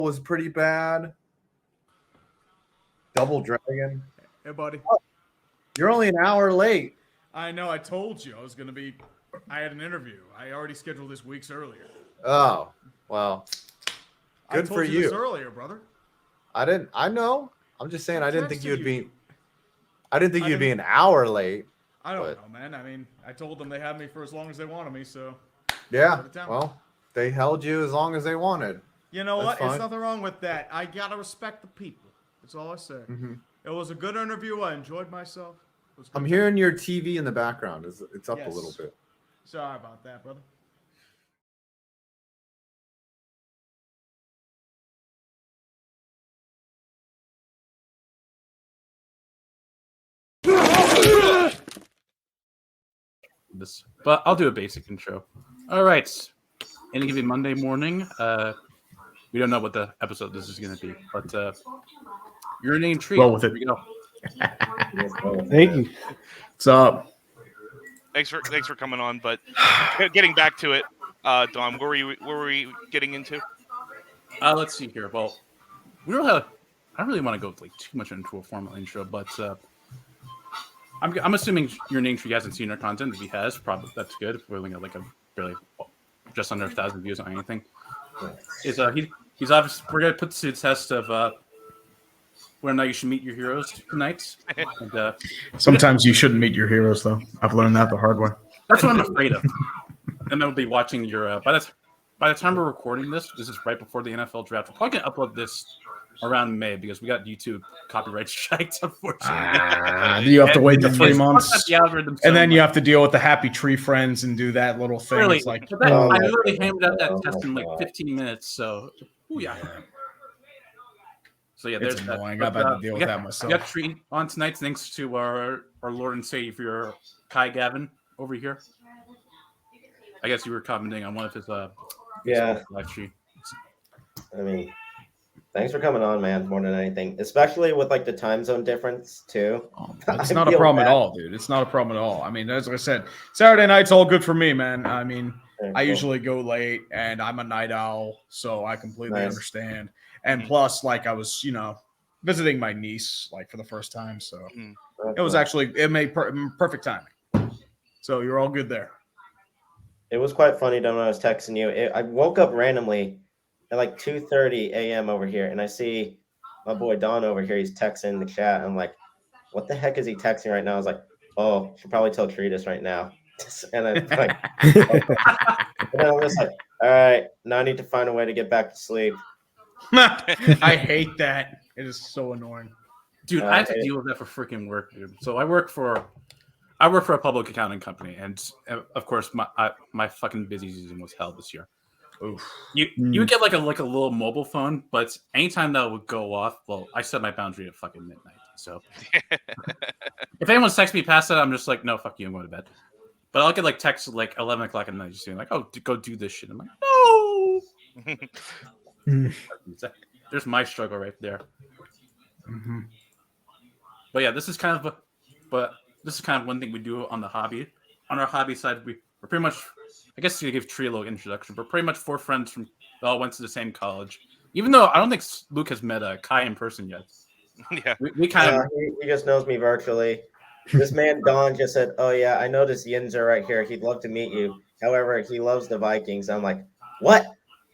was pretty bad. Double Dragon. Hey, buddy. Oh, you're only an hour late. I know. I told you I was gonna be. I had an interview. I already scheduled this weeks earlier. Oh, well. Good for I told you you. this earlier, brother. I know. I'm just saying. I didn't think you'd be. I you'd be an hour late. I don't know, man. I mean, I told them they had me for as long as they wanted me, so. Yeah. Well, they held you as long as they wanted. You know what? There's nothing wrong with that. I gotta respect the people. That's all I say. Mm-hmm. It was a good interview. I enjoyed myself. I'm hearing your TV in the background. It's up a little bit. Sorry about that, brother. But I'll do a basic intro. All right. Any given Monday morning, we don't know what the episode this is going to be, but UrinatingTree. Roll with it. Here we go. Thank you. What's up? Thanks for coming on. But getting back to it, Don, where were we getting into? Let's see here. Well, we don't have. I don't really want to go like too much into a formal intro, but I'm assuming UrinatingTree hasn't seen our content. If he has, probably that's good. If we're looking at like a barely just under 1,000 views on anything. He's obviously we're gonna put to the test of whether or not you should meet your heroes tonight. And, sometimes you shouldn't meet your heroes, though. I've learned that the hard way. That's what I'm afraid of. And I'll be watching your. By the time we're recording this is right before the NFL draft. We're probably gonna upload this around May because we got YouTube copyright strikes, unfortunately. You have to wait the 3 months, the and then you have to deal with the Happy Tree friends and do that little thing. Really, it's like I literally hammered out that test in like 15 minutes. So, yeah. So yeah, there's it's that. annoying. I've had to deal with that myself. We got Tree on tonight, thanks to our Lord and Savior Kai Gavin over here. I guess you were commenting on one of his live stream. I mean, thanks for coming on, man, more than anything. Especially with like the time zone difference too. It's not a problem at all, dude. It's not a problem at all. I mean, as I said, Saturday night's all good for me, man. I mean, I usually go late and I'm a night owl, so I completely understand. And plus, like I was, visiting my niece like for the first time, so it was actually it made perfect timing. So you're all good there. It was quite funny when I was texting you. I woke up randomly at like 2:30 a.m. over here, and I see my boy Don over here. He's texting the chat. I'm like, what the heck is he texting right now? I was like, oh, should probably tell Tree this right now. And I'm like, and then I'm just like, all right, now I need to find a way to get back to sleep. I hate that. It is so annoying. Dude, I have to deal with that for freaking work, dude. So I work for a public accounting company, and of course my fucking busy season was hell this year. Oof. You would get like a little mobile phone, but anytime that would go off, well, I set my boundary at fucking midnight. So if anyone's texting me past that, I'm just like, no, fuck you, I'm going to bed. But I'll get like texts at like 11 o'clock at night, just saying like, oh, go do this shit. I'm like, no. There's my struggle right there. Mm-hmm. But yeah, this is kind of one thing we do on the hobby. On our hobby side, we're pretty much, I guess to give Tree a little introduction, but pretty much 4 friends that all went to the same college. Even though I don't think Luke has met Kai in person yet. Yeah, we kind of. He just knows me virtually. This man Don just said, "Oh yeah, I noticed Yinzer right here. He'd love to meet you. However, he loves the Vikings." I'm like, "What?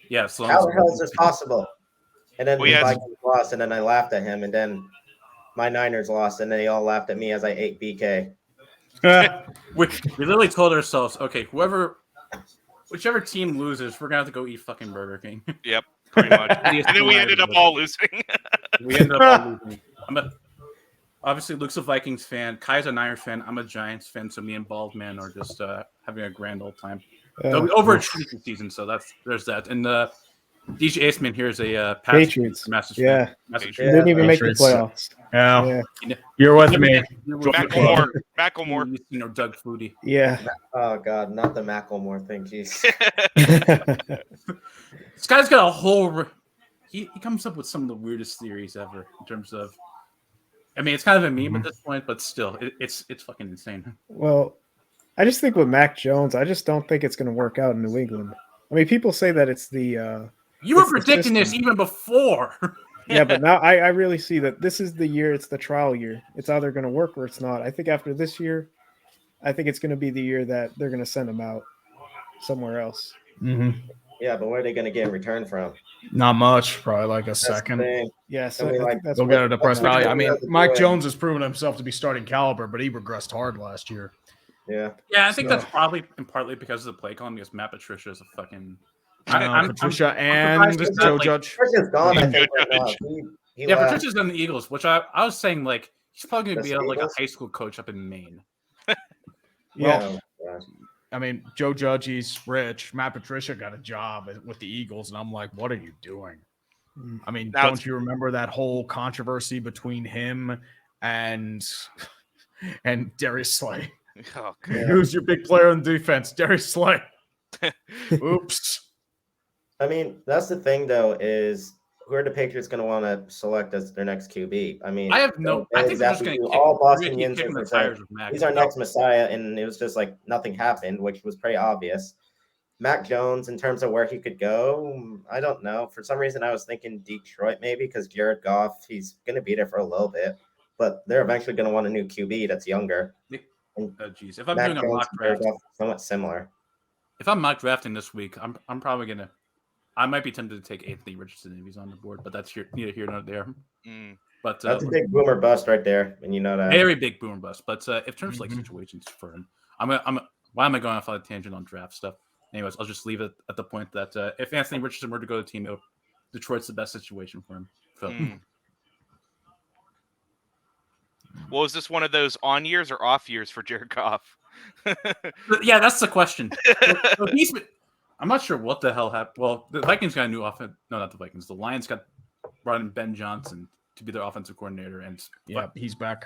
Yeah. How the hell is this possible?" And then the Vikings lost, and then I laughed at him, and then my Niners lost, and then they all laughed at me as I ate BK. we literally told ourselves, okay, whichever team loses, we're gonna have to go eat fucking Burger King. Yep, pretty much. And then we ended up all losing. We ended up all losing. Obviously, Luke's a Vikings fan. Kai's a Niners fan. I'm a Giants fan. So me and Bald Man are just having a grand old time. We overachieved the season, so there's that. And DJ Aceman here is a Patriots. Yeah. Didn't even make the playoffs. Yeah. You're with me. Macklemore. Doug Flutie. Yeah. Oh God, not the Macklemore thing. Jeez. This guy's got a whole. He comes up with some of the weirdest theories ever in terms of. I mean, it's kind of a meme at this point, but still, it's fucking insane. Well, I just think with Mac Jones, I just don't think it's going to work out in New England. I mean, people say that it's the You were It's the predicting this system. even before. Yeah, but now I really see that this is the year. It's the trial year. It's either going to work or it's not. I think after this year, I think it's going to be the year that they're going to send him out somewhere else. Mm-hmm. Yeah, but what are they going to get in return from? Not much, probably like a That's the second. thing. Yeah, so I mean, I like, think that's They'll what, get a depressed that's what value. I mean, they're Mike doing. Jones has proven himself to be starting caliber, but he regressed hard last year. Yeah. Yeah, I think that's So- probably and partly because of the play calling, because Matt Patricia is a fucking. Patricia and surprised he's not, Joe like- Judge. Patricia's gone, I Yeah, think, right Joe now. Judge. He Yeah, left. Patricia's on the Eagles, which I was saying like he's probably going to That's be like a Eagles? high school coach up in Maine. yeah. Oh, gosh. I mean, Joe Judge, he's rich. Matt Patricia got a job with the Eagles, and I'm like, what are you doing? I mean, Now don't you remember that whole controversy between him and Darius Slay? Oh, Who's your big player in defense? Darius Slay. Oops. I mean, that's the thing, though, is who are the Patriots going to want to select as their next QB? I mean, I have no. I think they're just going to kick. all Boston keep kicking the Yinzers are tires with Mac. he's our next Messiah, and it was just like nothing happened, which was pretty obvious. Mac Jones, in terms of where he could go, I don't know. For some reason, I was thinking Detroit maybe because Jared Goff, he's going to be there for a little bit, but they're eventually going to want a new QB that's younger. Oh jeez, if I'm Mac doing a Jones mock and Jared draft, Goff are somewhat similar. if I'm mock drafting this week, I'm probably gonna. I might be tempted to take Anthony Richardson if he's on the board, but that's neither here nor there. Mm. But That's a big boomer bust right there, and you know that. very big boom bust. But if terms of like situations for him, why am I going off on a tangent on draft stuff? Anyways, I'll just leave it at the point that if Anthony Richardson were to go to the team, Detroit's the best situation for him. So. Well, is this one of those on years or off years for Jared Goff? But yeah, that's the question. So I'm not sure what the hell happened. Well, the Vikings got a new offense. No, not the Vikings. The Lions brought in Ben Johnson to be their offensive coordinator, and Yeah, he's back.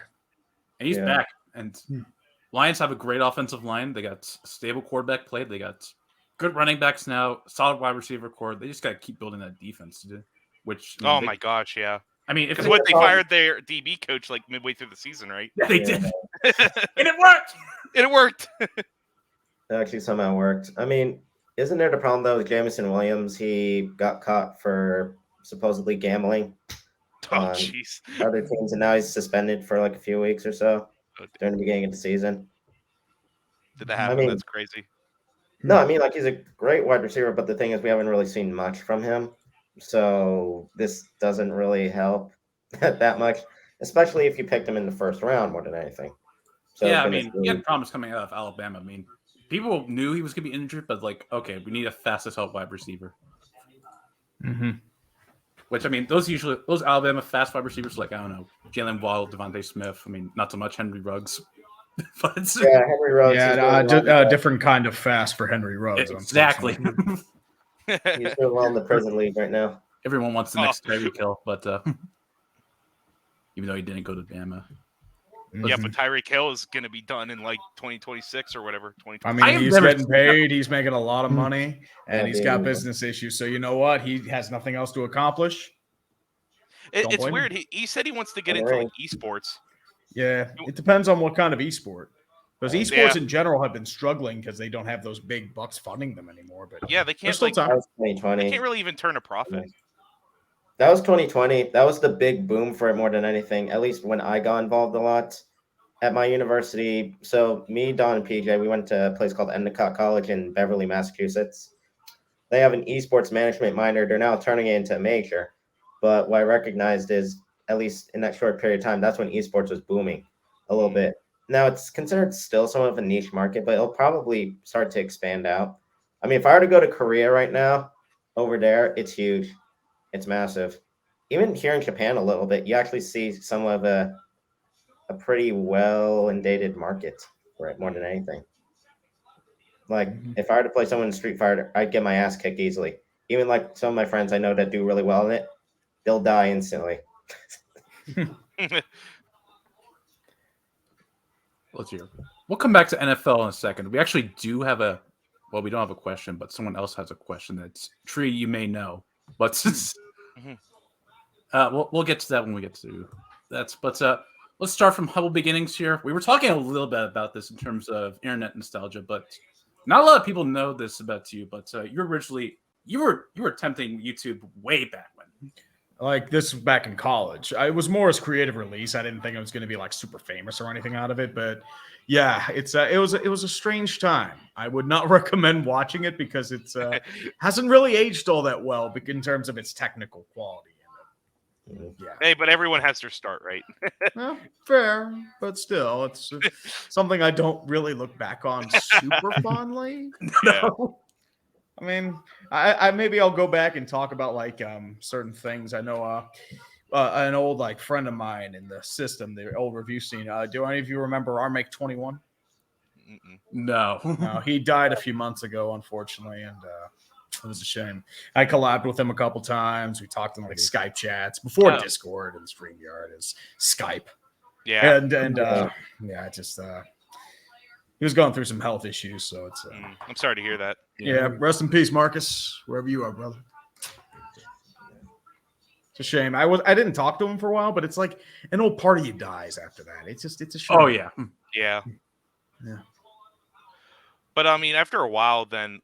and he's Yeah. back. And Lions have a great offensive line. They got stable quarterback play. They got good running backs now. Solid wide receiver core. They just got to keep building that defense. Which Oh my gosh, yeah. I mean, if Because what they fired their DB coach like midway through the season, right? they did, and it worked. And it worked. It actually somehow worked. I mean, isn't there the problem though with Jameson Williams? He got caught for supposedly gambling Oh on jeez. other teams, and now he's suspended for like a few weeks or so during the beginning of the season. Did that happen? mean- That's crazy. No, I mean, like, he's a great wide receiver, but the thing is, we haven't really seen much from him. So this doesn't really help that much, especially if you picked him in the first round more than anything. So Yeah, I then mean, it's he had really- problems coming out of Alabama. I mean, people knew he was going to be injured, but like, okay, we need a fastest help wide receiver. Mm-hmm. Which I mean, those Alabama fast wide receivers, like I don't know, Jalen Waddle, Devontae Smith. I mean, not so much Henry Ruggs, but yeah, Henry Ruggs. is Yeah, doing well. different kind of fast for Henry Ruggs. exactly. unfortunately. He's doing well in the prison league right now. Everyone wants the next Tyreek Hill, but even though he didn't go to Bama, Yeah, but Tyreek Hill is going to be done in like 2026 or whatever. I 2020. mean, I have he's never getting seen paid. He's making a lot of money, and Yeah, he's dude. got business issues. So you know what? He has nothing else to accomplish. Don't It's blame weird. He said he wants to get into Alright. like esports. Yeah, it depends on what kind of esport. Because esports Yeah. in general have been struggling because they don't have those big bucks funding them anymore. But Yeah, they there's can't still like That time. was 2020. they can't really even turn a profit. That was 2020. That was the big boom for it more than anything, at least when I got involved a lot at my university. So me, Don, and PJ, we went to a place called Endicott College in Beverly, Massachusetts. They have an esports management minor. They're now turning it into a major. But what I recognized is, at least in that short period of time, that's when esports was booming a little bit. Now it's considered still somewhat of a niche market, but it'll probably start to expand out. I mean, if I were to go to Korea right now, over there, it's huge. It's massive. Even here in Japan a little bit, you actually see somewhat of a pretty well and dated market for it more than anything. Like if I were to play someone in Street Fighter, I'd get my ass kicked easily. Even like some of my friends I know that do really well in it, they'll die instantly. let's hear. We'll come back to NFL in a second. We actually do have we don't have a question, but someone else has a question that's Tree you may know. But we'll get to that when we get to that. But let's start from humble beginnings here. We were talking a little bit about this in terms of internet nostalgia, but not a lot of people know this about you. But you're originally you were attempting YouTube way back when. Like this was back in college. It was more as creative release. I didn't think I was going to be like super famous or anything out of it, but yeah, it was a strange time. I would not recommend watching it because it's hasn't really aged all that well in terms of its technical quality. Yeah. Hey, but everyone has their start, right? Well, fair, but still, it's something I don't really look back on super fondly. Yeah. I mean, I maybe I'll go back and talk about like certain things. I know an old like friend of mine in the system, the old review scene. Do any of you remember Armake 21? No. No, he died a few months ago, unfortunately, and it was a shame. I collabed with him a couple times. We talked in like Skype chats before Discord and StreamYard is Skype. Yeah. And yeah, just he was going through some health issues, so it's. I'm sorry to hear that. Yeah, rest in peace, Marcus, wherever you are, brother. It's a shame. I didn't talk to him for a while, but it's like an old part of you dies after that. It's a shame. Oh yeah. Yeah. Yeah. But I mean, after a while, then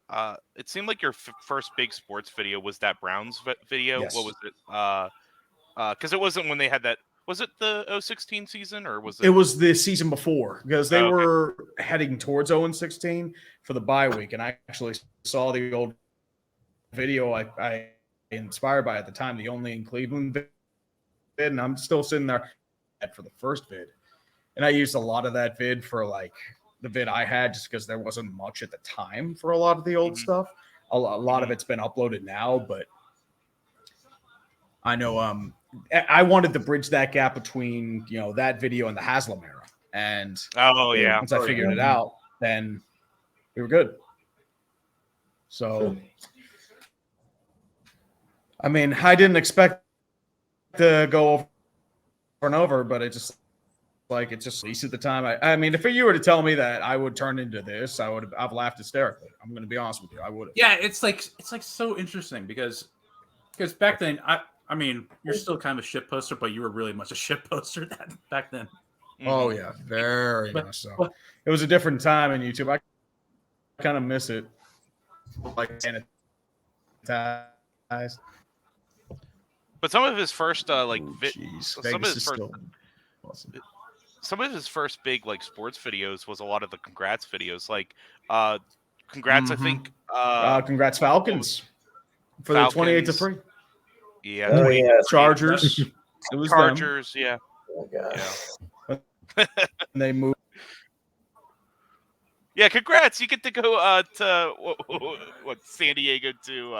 it seemed like your first big sports video was that Browns video. Yes. What was it? Because it wasn't when they had that. Was it the 016 season or was it? It was the season before because they were heading towards 0-16 for the bye week, and I actually saw the old video I inspired by at the time, the Only in Cleveland vid, and I'm still sitting there for the first vid, and I used a lot of that vid for like the vid I had just because there wasn't much at the time for a lot of the old stuff. A lot of it's been uploaded now, but I know I wanted to bridge that gap between that video and the Haslam era, and once I figured it out, then we were good. So, I mean, I didn't expect to go over and over, but it's just at least at the time. I mean, if you were to tell me that I would turn into this, I've laughed hysterically. I'm going to be honest with you, I would have. Yeah, it's like so interesting because back then I mean, you're still kind of a shit poster, but you were really much a shit poster back then. Oh yeah, very much so. It was a different time in YouTube. I kind of miss it. Like sanitized. But some of his first some of his first big like sports videos was a lot of the congrats videos. Like congrats, I think. Congrats Falcons for the 28-3. Yeah, Chargers. It was Chargers. Them. Yeah. Oh, God. Yeah. And they moved. Yeah, congrats! You get to go to what San Diego to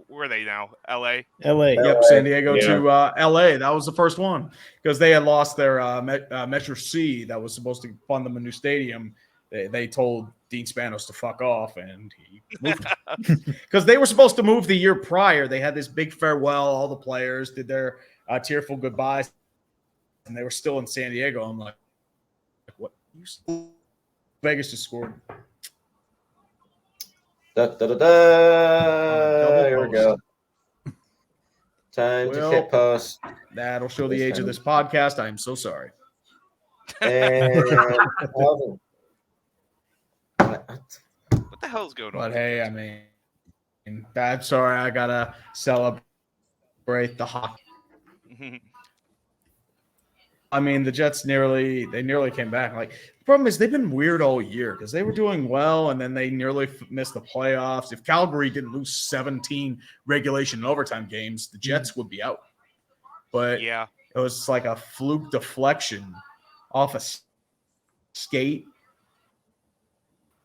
where are they now? L.A. L.A. Yep, San Diego to L.A. That was the first one because they had lost their Metro C that was supposed to fund them a new stadium. They told Dean Spanos to fuck off, and he moved because they were supposed to move the year prior. They had this big farewell. All the players did their tearful goodbyes, and they were still in San Diego. I'm like, what? Vegas just scored. Here we go. Time to hit post. That'll show the age of this podcast. I am so sorry. And what the hell is going on? But hey, I mean, I'm sorry. I gotta celebrate the hockey. I mean, the Jets nearly came back. Like, the problem is they've been weird all year because they were doing well and then they nearly missed the playoffs. If Calgary didn't lose 17 regulation and overtime games, the Jets would be out. But yeah, it was like a fluke deflection off a skate,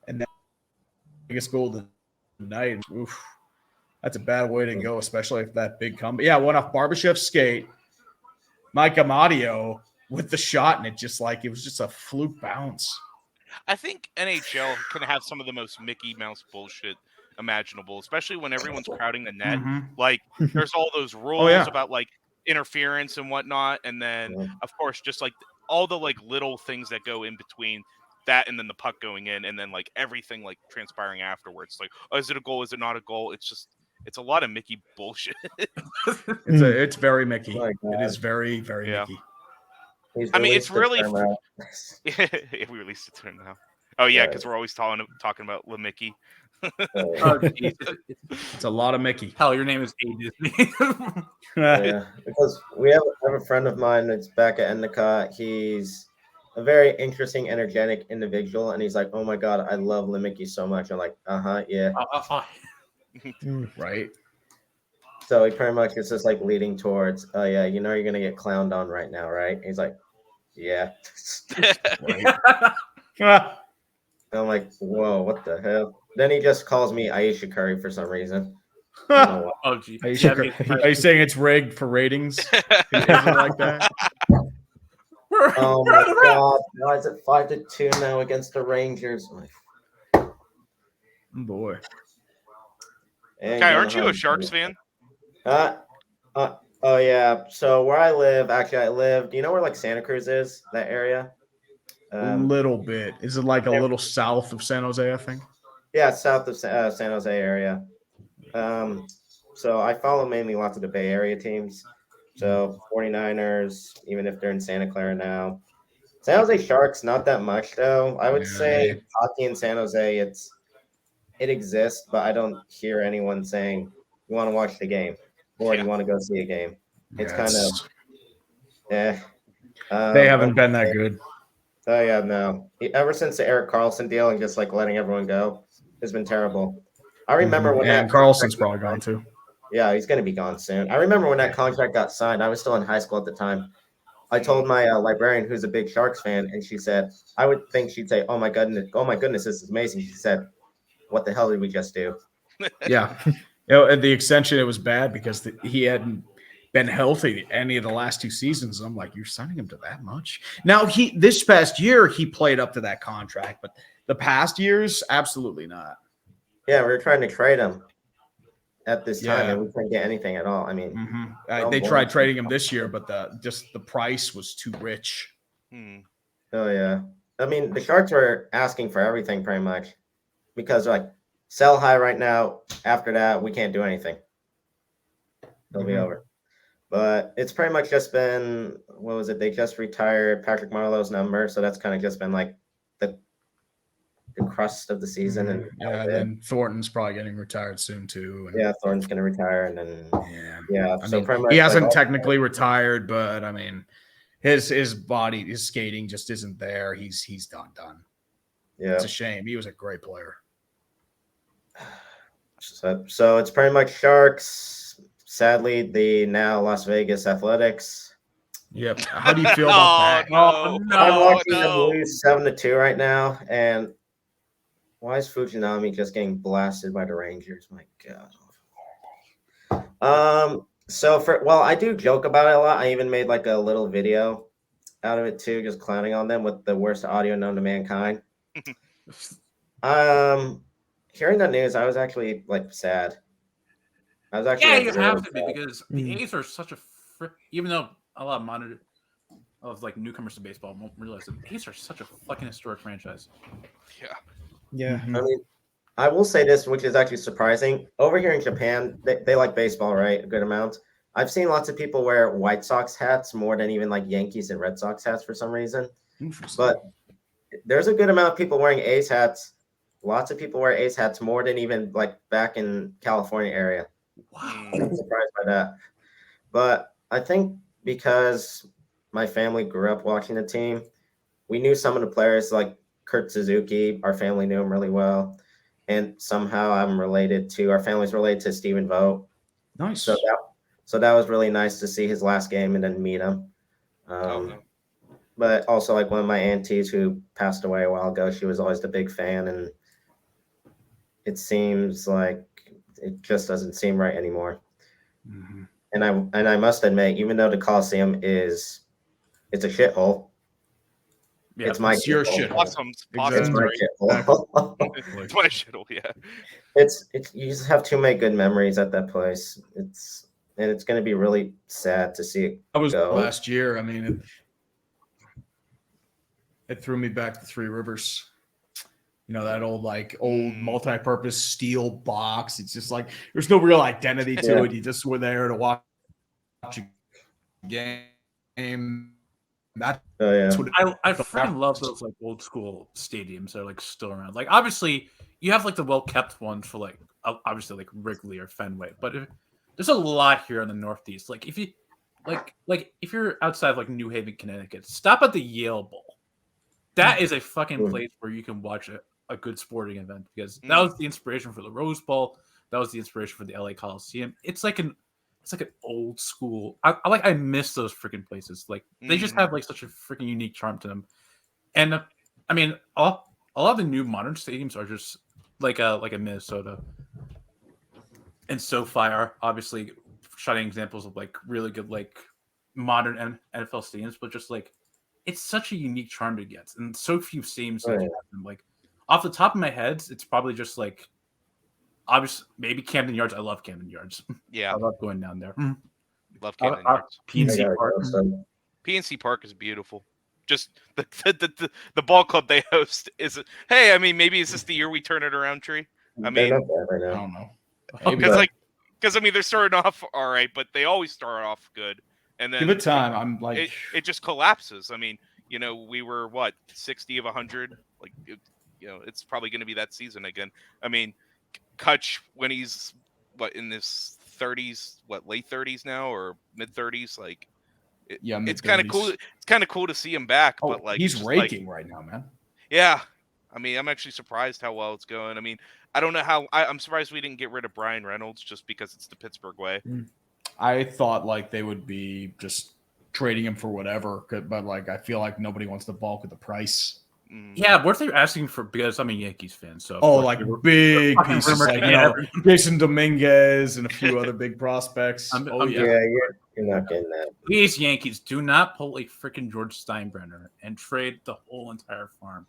and then biggest goal of the night. Oof, that's a bad way to go, especially if that big comeback. Yeah, went off Barbashev's skate. Mike Amadio with the shot, and it was just a fluke bounce. I think NHL can have some of the most Mickey Mouse bullshit imaginable, especially when everyone's crowding the net. Like, there's all those rules about like interference and whatnot, and then of course just like all the like little things that go in between that and then the puck going in, and then like everything like transpiring afterwards. Like, oh, is it a goal? Is it not a goal? It's a lot of Mickey bullshit. It's very Mickey. It is very, very Mickey. I mean, it's really. We released the term now. Oh yeah, because we're always talking about Le Mickey. Oh, geez. It's a lot of Mickey. Hell, your name is A Disney. Yeah, because I have a friend of mine that's back at Endicott. He's a very interesting, energetic individual, and he's like, "Oh my god, I love Mickey so much." I'm like, yeah. Right. So he pretty much is just like leading towards, "Oh yeah, you know you're gonna get clowned on right now, right?" He's like, "Yeah." Ah, I'm like, "Whoa, what the hell?" Then he just calls me Aisha Curry for some reason. I don't know why. Oh, gee. Are you saying it's rigged for ratings? Is it like that? Oh my god, why is it 5-2 now against the Rangers? Boy. Kai, aren't you a Sharks fan? Oh yeah. So where I live, do you know where like Santa Cruz is? That area? A little bit. Is it like a little south of San Jose, I think? Yeah, south of San Jose area. So I follow mainly lots of the Bay Area teams. So 49ers, even if they're in Santa Clara now. San Jose Sharks, not that much though. I would say hockey in San Jose, it exists, but I don't hear anyone saying you want to watch the game or you want to go see a game. It's kind of they haven't been that good. Oh yeah, no. Ever since the Eric Carlson deal and just like letting everyone go, it's been terrible. I remember when that Carlson's probably gone too. Yeah, he's going to be gone soon. I remember when that contract got signed. I was still in high school at the time. I told my librarian, who's a big Sharks fan, and she said, I would think she'd say, "Oh my goodness, this is amazing." She said, "What the hell did we just do?" Yeah, at the extension, it was bad because he hadn't been healthy any of the last 2 seasons. I'm like, you're signing him to that much? Now this past year he played up to that contract, but the past years, absolutely not. Yeah, we were trying to trade him at this time, and we couldn't get anything at all. I mean, they tried trading him this year, but the price was too rich. Oh yeah, I mean the Sharks were asking for everything pretty much because like sell high right now. After that, we can't do anything. It'll be over. But it's pretty much just been, what was it? They just retired Patrick Marleau's number, so that's kind of just been like the crust of the season. And then Thornton's probably getting retired soon too. And Thornton's going to retire, and then so pretty much he hasn't technically retired, but I mean, his body, his skating just isn't there. He's done. Yeah, it's a shame. He was a great player. So it's pretty much Sharks. Sadly, the now Las Vegas Athletics. Yep. How do you feel about that? I'm watching them lose 7-2 right now, and why is Fujinami just getting blasted by the Rangers? My God. I do joke about it a lot. I even made like a little video out of it too, just clowning on them with the worst audio known to mankind. Hearing that news, I was actually like sad. I was actually you have to be because the A's are such a even though a lot of like newcomers to baseball won't realize that the A's are such a fucking historic franchise. Yeah. I mean, I will say this, which is actually surprising. Over here in Japan, they like baseball, right? A good amount. I've seen lots of people wear White Sox hats more than even like Yankees and Red Sox hats for some reason. But there's a good amount of people wearing A's hats. Lots of people wear A's hats more than even like back in California area. Wow. I'm surprised by that. But I think because my family grew up watching the team, we knew some of the players like Kurt Suzuki. Our family knew him really well. And somehow our family's related to Stephen Vogt. Nice. So that was really nice to see his last game and then meet him. But also like one of my aunties who passed away a while ago, she was always the big fan, and it seems like it just doesn't seem right anymore. And I must admit, even though the Coliseum it's a shithole. Yeah, it's my your shithole. It's my shithole. It's my shithole. Yeah. It's you just have too many good memories at that place. It's going to be really sad to see it I was go. last year. I mean, it threw me back to Three Rivers. You know, that old multi-purpose steel box. It's just like there's no real identity to it. You just were there to watch a game. That's yeah. I freaking love those like old school stadiums that are like still around. Like obviously you have like the well kept ones for like obviously like Wrigley or Fenway, but there's a lot here in the Northeast. Like if you like if you're outside of like New Haven, Connecticut, stop at the Yale Bowl. That is a fucking place where you can watch a good sporting event because that was the inspiration for the Rose Bowl. That was the inspiration for the LA Coliseum. It's like an old school. I miss those freaking places. Like they just have like such a freaking unique charm to them. And I mean, a lot of the new modern stadiums are just like a Minnesota and SoFi are obviously shining examples of like really good like modern NFL stadiums, but just like it's such a unique charm to get, and so few stadiums have them. Like off the top of my head, it's probably just like obviously maybe Camden Yards. I love Camden Yards. Yeah, I love going down there. Love Camden Yards. PNC Park. PNC Park is beautiful. Just the ball club they host is. Hey, I mean, maybe is this the year we turn it around, Tree? I mean, I don't know. Because I mean, they're starting off all right, but they always start off good, and then give it time. I'm like, it just collapses. I mean, you know, we were what 60 of 100. Like, you know, it's probably going to be that season again. I mean, Kutch when he's in his 30s, late 30s now or mid 30s, like. It's kind of cool. It's kind of cool to see him back, but like he's raking right now, man. Yeah, I mean, I'm actually surprised how well it's going. I mean, I don't know how. I'm surprised we didn't get rid of Brian Reynolds just because it's the Pittsburgh way. I thought like they would be just trading him for whatever, but like I feel like nobody wants to balk at the price. Yeah, what they're asking for because I'm a Yankees fan, so like big pieces like Jason Dominguez and a few other big prospects. You're not getting that. Please, Yankees, do not pull a freaking George Steinbrenner and trade the whole entire farm.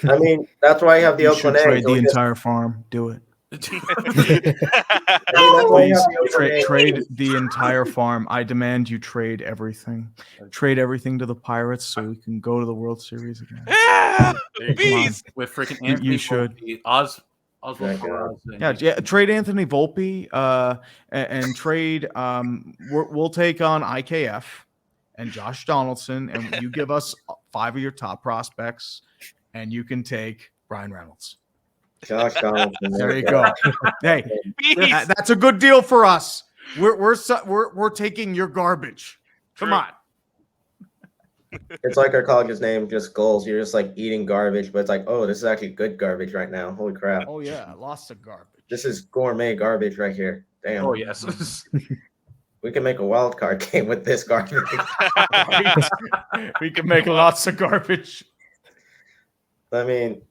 I mean, that's why you have the Oakland A's. Trade the entire farm. Do it. Please trade the entire farm. I demand you trade everything. Trade everything to the Pirates so we can go to the World Series again. With freaking Anthony you should. Trade Anthony Volpe and trade. We'll take on IKF and Josh Donaldson, and you give us 5 of your top prospects, and you can take Brian Reynolds. Josh Donaldson. There you go. Hey, that's a good deal for us. We're taking your garbage. Come on. It's like our college's name, just goals. You're just like eating garbage, but it's like, oh, this is actually good garbage right now. Holy crap. Oh, yeah. Lots of garbage. This is gourmet garbage right here. Damn. Oh, yes. We can make a wild card game with this garbage. We can make lots of garbage. I mean,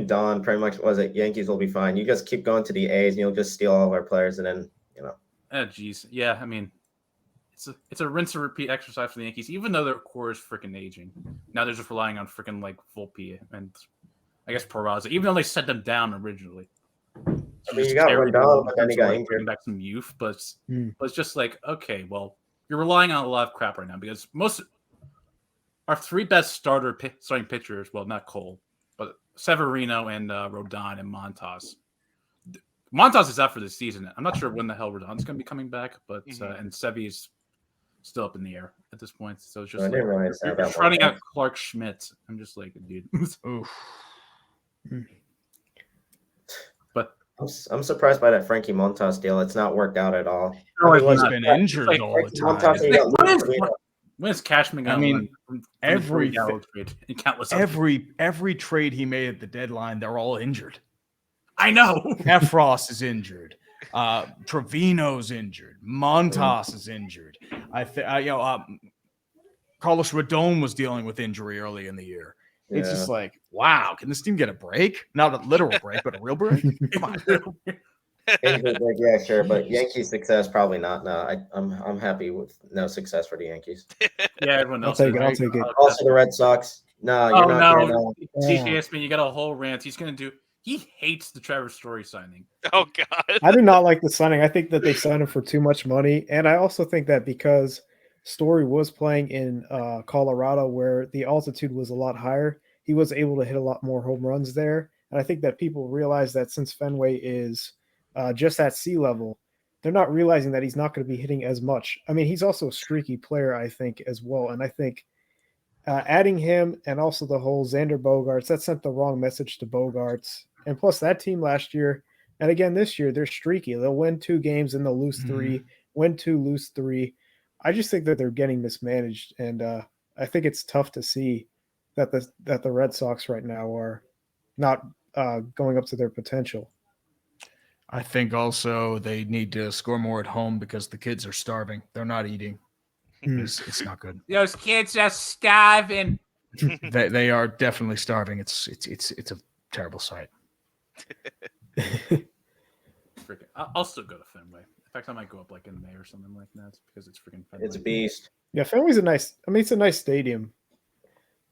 Don pretty much was it. Yankees will be fine. You just keep going to the A's and you'll just steal all of our players and then, Oh, geez. Yeah, I mean, it's a rinse and repeat exercise for the Yankees, even though their core is freaking aging. Now they're just relying on freaking like Volpe and I guess Peraza, even though they set them down originally. I mean, you got Rendon, but then he got injured. Back some youth, but it's just like, okay, well, you're relying on a lot of crap right now because our 3 best starting pitchers, well, not Cole, but Severino and Rodon and Montas. Montas is out for this season. I'm not sure when the hell Rodon's going to be coming back, but and Sevy's still up in the air at this point. So it's just you're trying out Clark Schmidt. I'm just like, dude. But I'm surprised by that Frankie Montas deal. It's not worked out at all. He's been injured all the time. When's Cashman? I mean, every trade he made at the deadline, they're all injured. I know. Efros is injured. Trevino's injured. Montas is injured. Carlos Rodon was dealing with injury early in the year. Yeah. It's just like, wow, can this team get a break? Not a literal break, but a real break? Come on. Yeah, sure, but Yankees success probably not. No, I'm happy with no success for the Yankees. Yeah, everyone else. I'll take it. Also, the Red Sox. No, you're not. No. CJ Smith, you got a whole rant. He hates the Trevor Story signing. Oh God, I do not like the signing. I think that they signed him for too much money, and I also think that because Story was playing in Colorado, where the altitude was a lot higher, he was able to hit a lot more home runs there. And I think that people realize that since Fenway is just at sea level, they're not realizing that he's not going to be hitting as much. I mean, he's also a streaky player, I think, as well. And I think adding him and also the whole Xander Bogaerts, that sent the wrong message to Bogaerts. And plus, that team last year and again this year, they're streaky. They'll win 2 games and they'll lose 3, win 2, lose 3. I just think that they're getting mismanaged, and I think it's tough to see that the Red Sox right now are not going up to their potential. I think also they need to score more at home because the kids are starving. They're not eating. It's not good. Those kids are starving. They are definitely starving. It's a terrible sight. Freaking, I'll still go to Fenway. In fact, I might go up like in May or something like that because it's freaking Fenway. It's a beast. Yeah, Fenway's it's a nice stadium.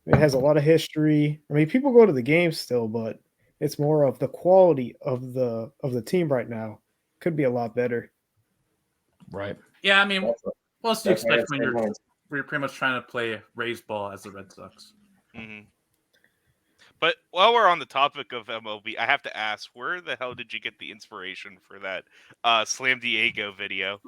It has a lot of history. I mean, people go to the games still, but it's more of the quality of the team right now could be a lot better. Right. Yeah, I mean, what else do you expect when That's you're pretty much trying to play raised ball as the Red Sox? Mm-hmm. But while we're on the topic of MLB, I have to ask, where the hell did you get the inspiration for that Slam Diego video?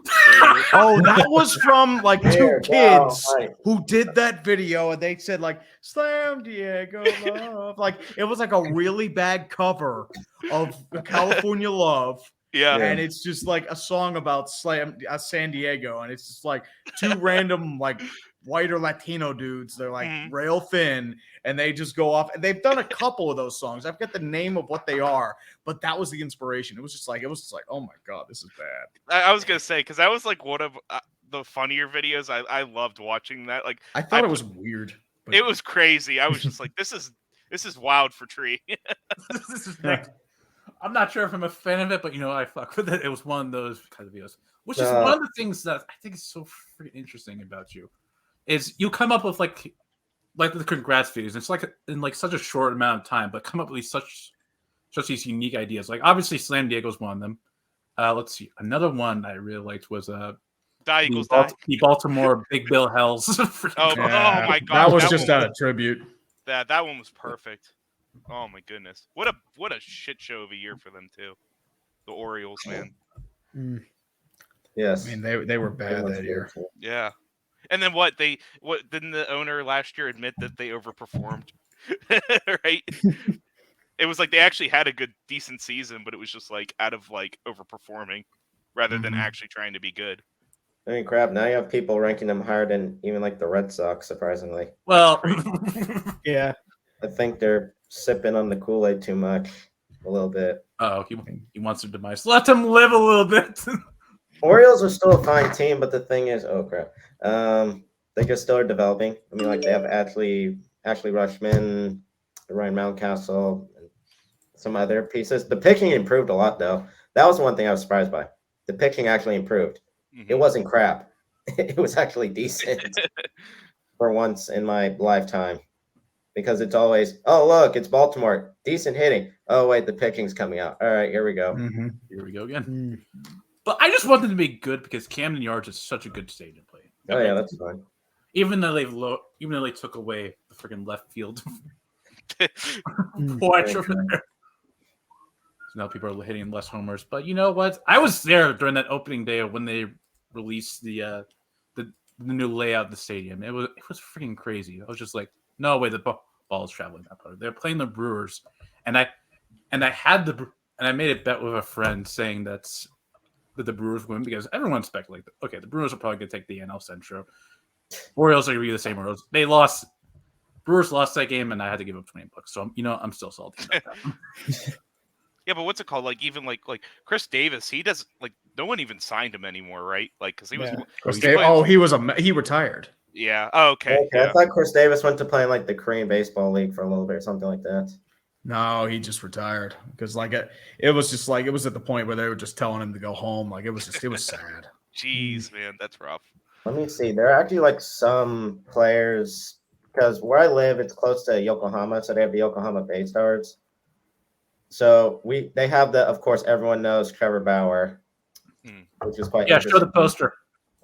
Oh, that was from like 2 kids Wow, right. who did that video, and they said like "Slam Diego Love," like it was like a really bad cover of California Love. Yeah, And it's just like a song about San Diego, and it's just like 2 random like white or Latino dudes. They're like rail thin, and they just go off. And they've done a couple of those songs. I've got the name of what they are, but that was the inspiration. It was just like, oh my god, this is bad. I was gonna say, because that was like one of the funnier videos. I loved watching that. Like I thought it was weird. But... It was crazy. I was just like, this is wild for Tree. This is next. I'm not sure if I'm a fan of it, but I fuck with it. It was one of those kind of videos, which is one of the things that I think is so freaking interesting about you, is you come up with like the congrats videos. It's like in like such a short amount of time, but come up with such these unique ideas. Like obviously Slam Diego's one of them. Let's see, another one I really liked was Die Equals Die. The Baltimore Big Bill Hells. Oh my god, that was just a tribute. That one was perfect. Oh my goodness, what a shit show of a year for them too. The Orioles, man. Yes, I mean they were bad that year. Yeah, and then what didn't the owner last year admit that they overperformed? Right. It was like they actually had a decent season, but it was just like out of like overperforming rather than actually trying to be good. I mean, crap. Now you have people ranking them higher than even like the Red Sox, surprisingly. Well, yeah. I think they're sipping on the Kool-Aid too much, a little bit. Oh, he wants their demise. Let them live a little bit. Orioles are still a fine team, but the thing is, oh crap, they just still are developing. I mean, like they have Ashley Rushman, Ryan Mountcastle, and some other pieces. The pitching improved a lot, though. That was one thing I was surprised by. The pitching actually improved. It wasn't crap. It was actually decent for once in my lifetime. Because it's always, oh, look, it's Baltimore. Decent hitting. Oh, wait, the pitching's coming out. All right, here we go. Here we go again. But I just want them to be good because Camden Yards is such a good stadium to play. Oh, yeah, that's fine. Even though they took away the freaking left field porch over there. So now people are hitting less homers. But you know what? I was there during that opening day when they released the new layout of the stadium. It was freaking crazy. I was just like, no way, the ball is traveling that far. They're playing the Brewers, and I made a bet with a friend saying that the Brewers win because everyone speculated, okay, the Brewers are probably going to take the NL Central. Orioles are going to be the same Orioles. They lost. Brewers lost that game, and I had to give up $20. So I'm still salty about that. Yeah, but what's it called? Like even like Chris Davis, he does like no one even signed him anymore, right? Like because he was he retired. Yeah. Oh, okay. Yeah. I thought Chris Davis went to play in like the Korean Baseball League for a little bit or something like that. No, he just retired because like it was at the point where they were just telling him to go home. Like it was sad. Jeez, man, that's rough. Let me see. There are actually like some players because where I live, it's close to Yokohama, so they have the Yokohama Bay Stars. So they have of course, everyone knows Trevor Bauer, which is quite interesting. Show the poster.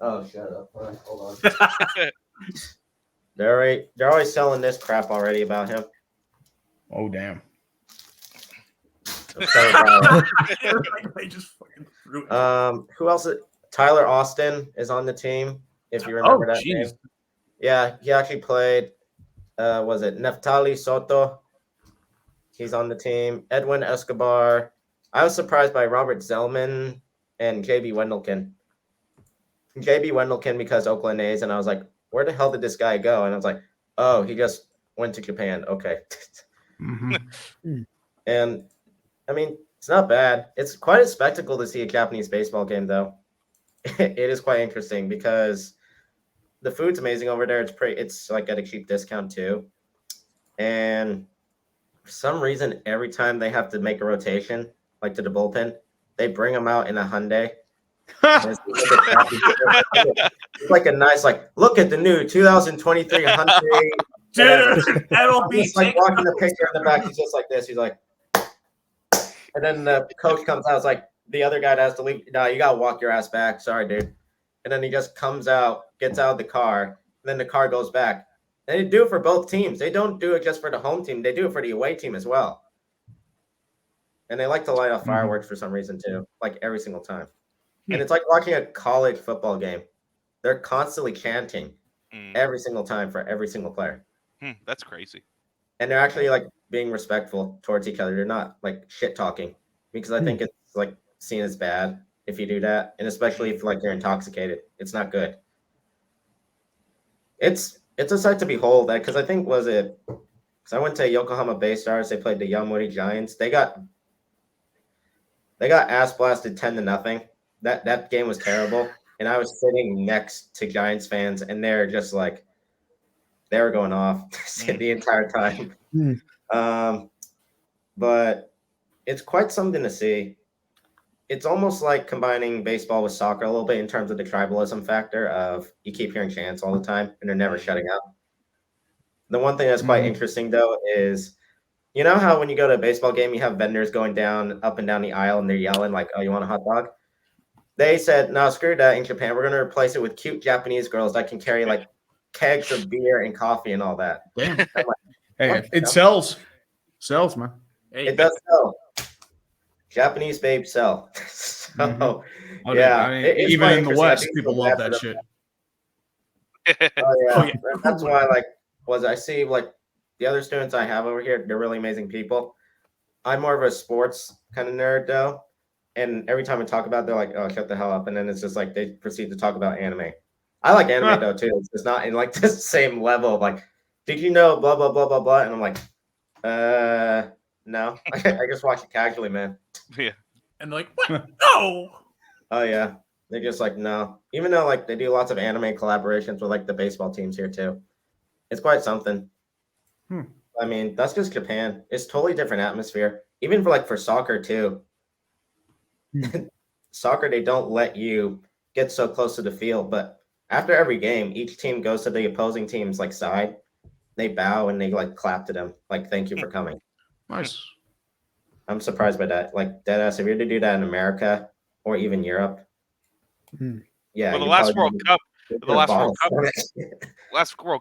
Oh, shut up. All right, hold on. They're always selling this crap already about him. Oh, damn. They just fucking Who else? Tyler Austin is on the team. If you remember that name. Yeah, he actually played. Was it Neftali Soto? He's on the team. Edwin Escobar. I was surprised by Robert Zellman and JB Wendelken. JB Wendelken because Oakland A's, and I was like, where the hell did this guy go? And I was like, oh, he just went to Japan. Okay. And I mean, it's not bad. It's quite a spectacle to see a Japanese baseball game, though. It is quite interesting because the food's amazing over there. It's like at a cheap discount too. And for some reason, every time they have to make a rotation, like to the bullpen, they bring them out in a Hyundai. It's like a nice, like, look at the new 2023 Hyundai. Dude, that'll be he's like walking the picture in the back. He's just like this. He's like, and then the coach comes out. It's like the other guy that has to leave. No, you gotta walk your ass back. Sorry, dude. And then he just comes out, gets out of the car, and then the car goes back. And they do it for both teams. They don't do it just for the home team. They do it for the away team as well. And they like to light off fireworks for some reason too, like every single time. And it's like watching a college football game. They're constantly chanting every single time for every single player. That's crazy. And they're actually like being respectful towards each other. They're not like shit talking, because I think it's like seen as bad if you do that, and especially if like you're intoxicated. It's not good. It's a sight to behold. That because I think because I went to Yokohama Bay Stars. They played the Yomiuri Giants. They got ass blasted 10-0. That game was terrible. And I was sitting next to Giants fans, and they're just like, they were going off the entire time. But it's quite something to see. It's almost like combining baseball with soccer a little bit in terms of the tribalism factor of you keep hearing chants all the time, and they're never shutting up. The one thing that's quite interesting, though, is you know how when you go to a baseball game, you have vendors going up and down the aisle, and they're yelling like, oh, you want a hot dog? They said, no, screw that in Japan. We're going to replace it with cute Japanese girls that can carry like kegs of beer and coffee and all that. Damn. Like, hey, it sells. Sells, man. It does sell. Japanese babes sell. So, yeah. I mean, even in the West, people love that shit. Oh, yeah. That's why, I see, like, the other students I have over here, they're really amazing people. I'm more of a sports kind of nerd, though. And every time I talk about it, they're like, oh, shut the hell up. And then it's just like they proceed to talk about anime. I like anime, though, too. It's not in, like, the same level of, like, did you know blah, blah, blah, blah, blah? And I'm like, no. I just watch it casually, man. Yeah. And like, what? No! Oh, yeah. They're just like, no. Even though, like, they do lots of anime collaborations with, like, the baseball teams here, too. It's quite something. I mean, that's just Japan. It's totally different atmosphere. Even for soccer, too. Soccer, they don't let you get so close to the field, but after every game, each team goes to the opposing team's like side. They bow and they like clap to them, like thank you for coming. Nice. I'm surprised by that. Like deadass, if you were to do that in America or even Europe, yeah. Well, the last World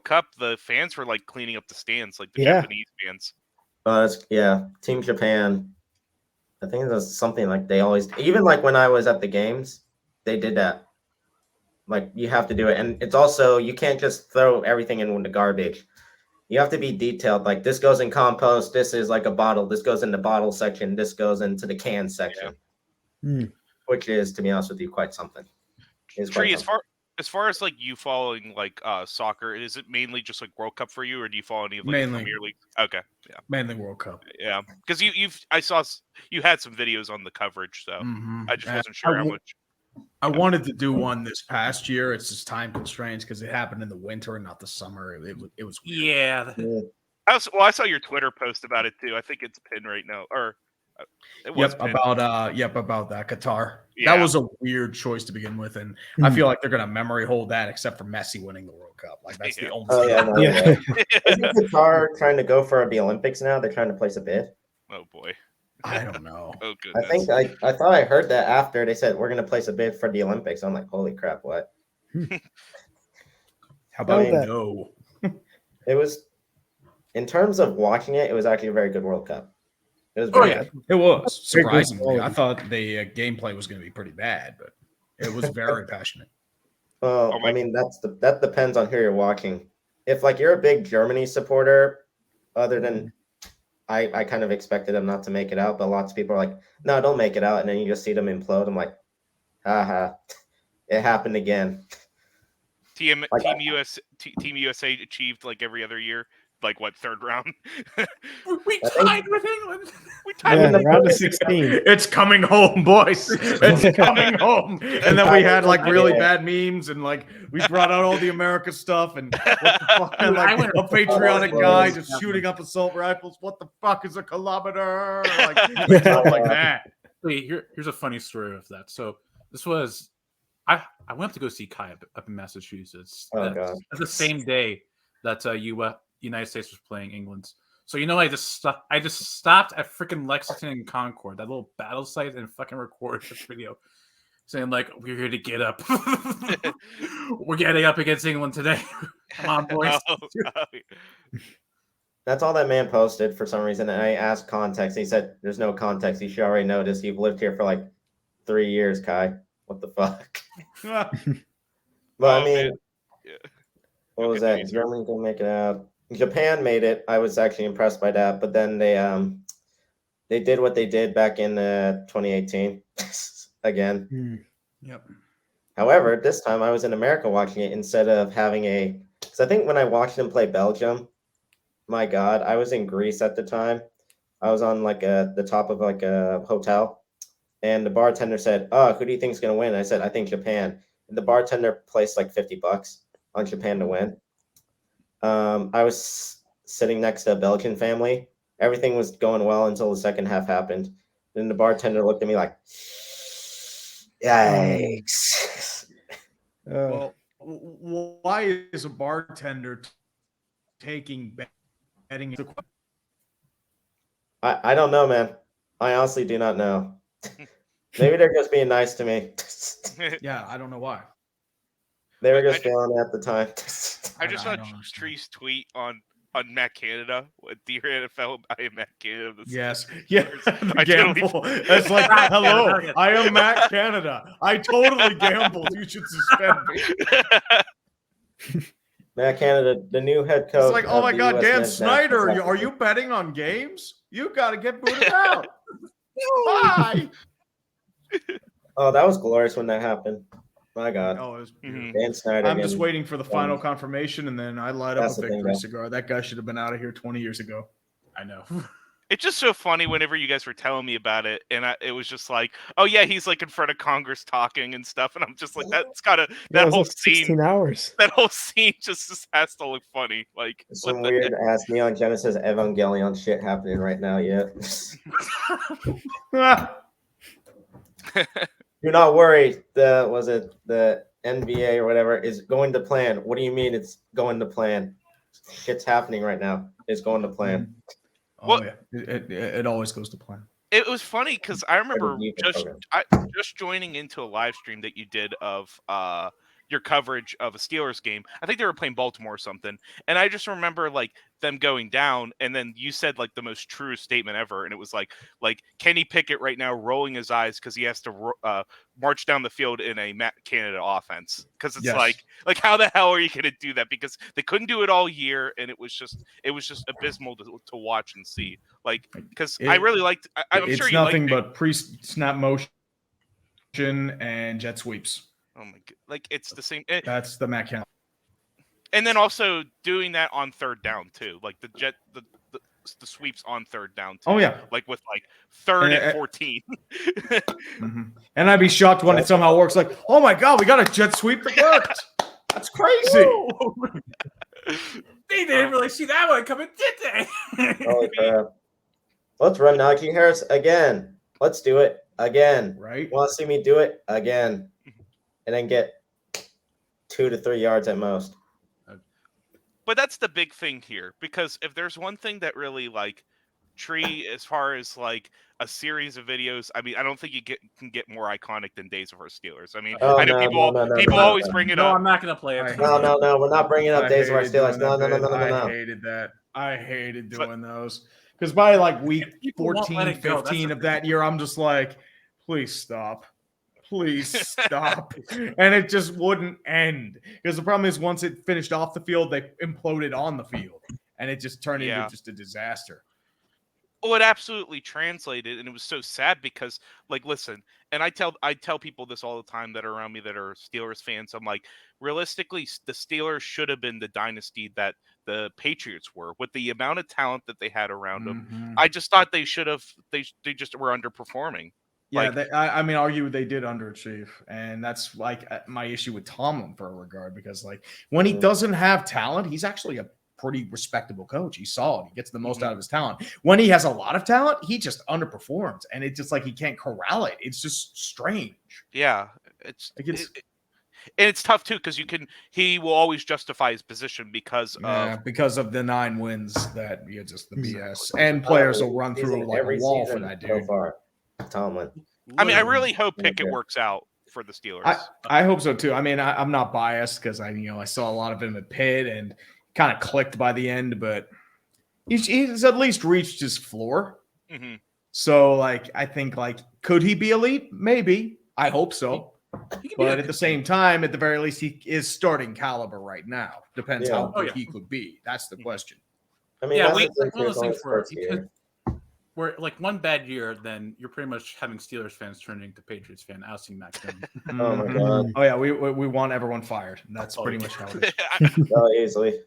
Cup, the fans were like cleaning up the stands, like the Japanese fans. Team Japan. I think that's something like they always, even like when I was at the games, they did that. Like you have to do it. And it's also, you can't just throw everything in the garbage. You have to be detailed. Like this goes in compost. This is like a bottle. This goes in the bottle section. This goes into the can section, which is, to be honest with you, quite something. Tree, as far as like you following like soccer, is it mainly just like World Cup for you, or do you follow any of like the Premier League? Okay, yeah, mainly World Cup. Yeah, because I saw you had some videos on the coverage, so I just wasn't sure how much. I wanted to do one this past year. It's just time constraints because it happened in the winter and not the summer. It was weird. Yeah. I saw your Twitter post about it too. I think it's pinned right now, or it was about that Qatar. Yeah. That was a weird choice to begin with, and I feel like they're gonna memory hold that, except for Messi winning the World Cup. Like that's the only. Isn't Qatar trying to go for the Olympics now? They're trying to place a bid. Oh boy. I don't know. Oh goodness. I thought I heard that after they said we're gonna place a bid for the Olympics. I'm like, holy crap, what? How about no? It was, in terms of watching it, it was actually a very good World Cup. It was Oh very yeah, good. it was surprisingly. I quality. thought the gameplay was going to be pretty bad, but it was very passionate. Well, I mean, that depends on who you're watching. If like you're a big Germany supporter, other than I kind of expected them not to make it out, but lots of people are like, no, don't make it out, and then you just see them implode. I'm like, haha, it happened again. Team USA achieved like every other year, like what, third round? We tied with England. We tied Yeah, with round of 16. It's coming home, boys. It's coming home. And then we had like really bad memes, and like we brought out all the America stuff, and what the fuck, and like a patriotic guy just shooting up assault rifles. What the fuck is a kilometer? Like stuff like that. Wait, here's a funny story of that. So this was, I went up to go see Kai up in Massachusetts. Oh god! That's the same day that United States was playing England. So I just stopped at freaking Lexington and Concord, that little battle site, and fucking recorded this video saying like, "We're here to get up. We're getting up against England today. Come on, boys." That's all that man posted for some reason. And I asked context. He said, "There's no context. You should already know this. You've lived here for like 3 years, Kai. What the fuck?" But I mean, what was that? Germany didn't make it out. Japan made it. I was actually impressed by that. But then they did what they did back in 2018 again. Yep. However, this time I was in America watching it instead of having because I think when I watched them play Belgium, my God, I was in Greece at the time. I was on like the top of like a hotel, and the bartender said, "Oh, who do you think is going to win?" I said, "I think Japan." And the bartender placed like $50 on Japan to win. I was sitting next to a Belgian family. Everything was going well until the second half happened. Then the bartender looked at me like, "Yikes!" Well, why is a bartender taking betting? I don't know, man. I honestly do not know. Maybe they're just being nice to me. Yeah, I don't know why. They were just feeling it at the time. I just saw Tree's tweet on Matt Canada with Dear NFL. I am Matt Canada. Yes. Yeah. I Gamble. It's like, hello, I am Matt Canada. I totally gambled. You should suspend me. Matt Canada, the new head coach. It's like, oh my God, US Dan men's Snyder, national are you betting on games? You got to get booted out. Bye. Oh, that was glorious when that happened. My God. Oh, it was Dan Snyder. I'm just waiting for the final confirmation, and then I light up a victory cigar. That guy should have been out of here 20 years ago. I know. It's just so funny whenever you guys were telling me about it, and it was just like, oh yeah, he's like in front of Congress talking and stuff, and I'm just like, that's gotta that whole like 16 scene. hours. That whole scene just has to look funny. Like some weird ass Neon Genesis Evangelion shit happening right now. Yeah. Do not worry. The NBA or whatever is going to plan. What do you mean it's going to plan? Shit's happening right now. It's going to plan. Oh yeah, it always goes to plan. It was funny because I remember just joining into a live stream that you did of your coverage of a Steelers game. I think they were playing Baltimore or something, and I just remember like them going down, and then you said like the most true statement ever, and it was like Kenny Pickett right now rolling his eyes because he has to march down the field in a Matt Canada offense, because it's like how the hell are you going to do that? Because they couldn't do it all year, and it was just abysmal to watch and see. Like, because I really liked. I'm sure it's you nothing liked but pre-snap motion and jet sweeps. Oh my God! Like it's the same. That's the Matt Canada. And then also doing that on third down too, like the sweeps on third down too. Oh yeah, like with like third and 14. And I'd be shocked when it somehow works. Like, oh my God, we got a jet sweep that worked. That's crazy. They didn't really see that one coming, did they? Holy crap. Let's run Najee Harris again. Let's do it again. Right? Want to see me do it again, and then get 2 to 3 yards at most. But that's the big thing here, because if there's one thing that really like Tree, as far as like a series of videos, I mean, I don't think you can get more iconic than Days of Our Steelers. I mean, I know people always bring it up. No, I'm not gonna play it. No, we're not bringing up Days of Our Steelers. No. I hated that. I hated doing those Because by like week People won't let 14, it go. That's 15 the of that year, I'm just like, please stop. Please stop. And it just wouldn't end. Because the problem is once it finished off the field, they imploded on the field. And it just turned into just a disaster. Oh, it absolutely translated, and it was so sad because, like, listen, and I tell people this all the time that are around me that are Steelers fans. I'm like, realistically, the Steelers should have been the dynasty that the Patriots were with the amount of talent that they had around them. I just thought they should have. They just were underperforming. Yeah, Like, I mean, argue they did underachieve, and that's like my issue with Tomlin for a regard because, like, when he doesn't have talent, he's actually a pretty respectable coach. He's solid. He gets the most out of his talent. When he has a lot of talent, he just underperforms, and it's just like he can't corral it. It's just strange. Yeah, and it's tough too because he will always justify his position because of the 9 wins that just the BS, and players will run through like a wall for that dude. So far, Tomlin. I mean, I really hope Pickett works out for the Steelers. I hope so too. I mean, I'm not biased because I saw a lot of him at Pitt and kind of clicked by the end, but he's at least reached his floor. Mm-hmm. So, like, I think, like, could he be elite? Maybe. I hope so. But at the same time, at the very least, he is starting caliber right now. Depends how good he could be. That's the question. I mean, yeah, one of those things where like one bad year, then you're pretty much having Steelers fans turning into Patriots fan ousting Mac Jones. Oh my god! Oh yeah, we want everyone fired. And that's pretty much how it is. Easily.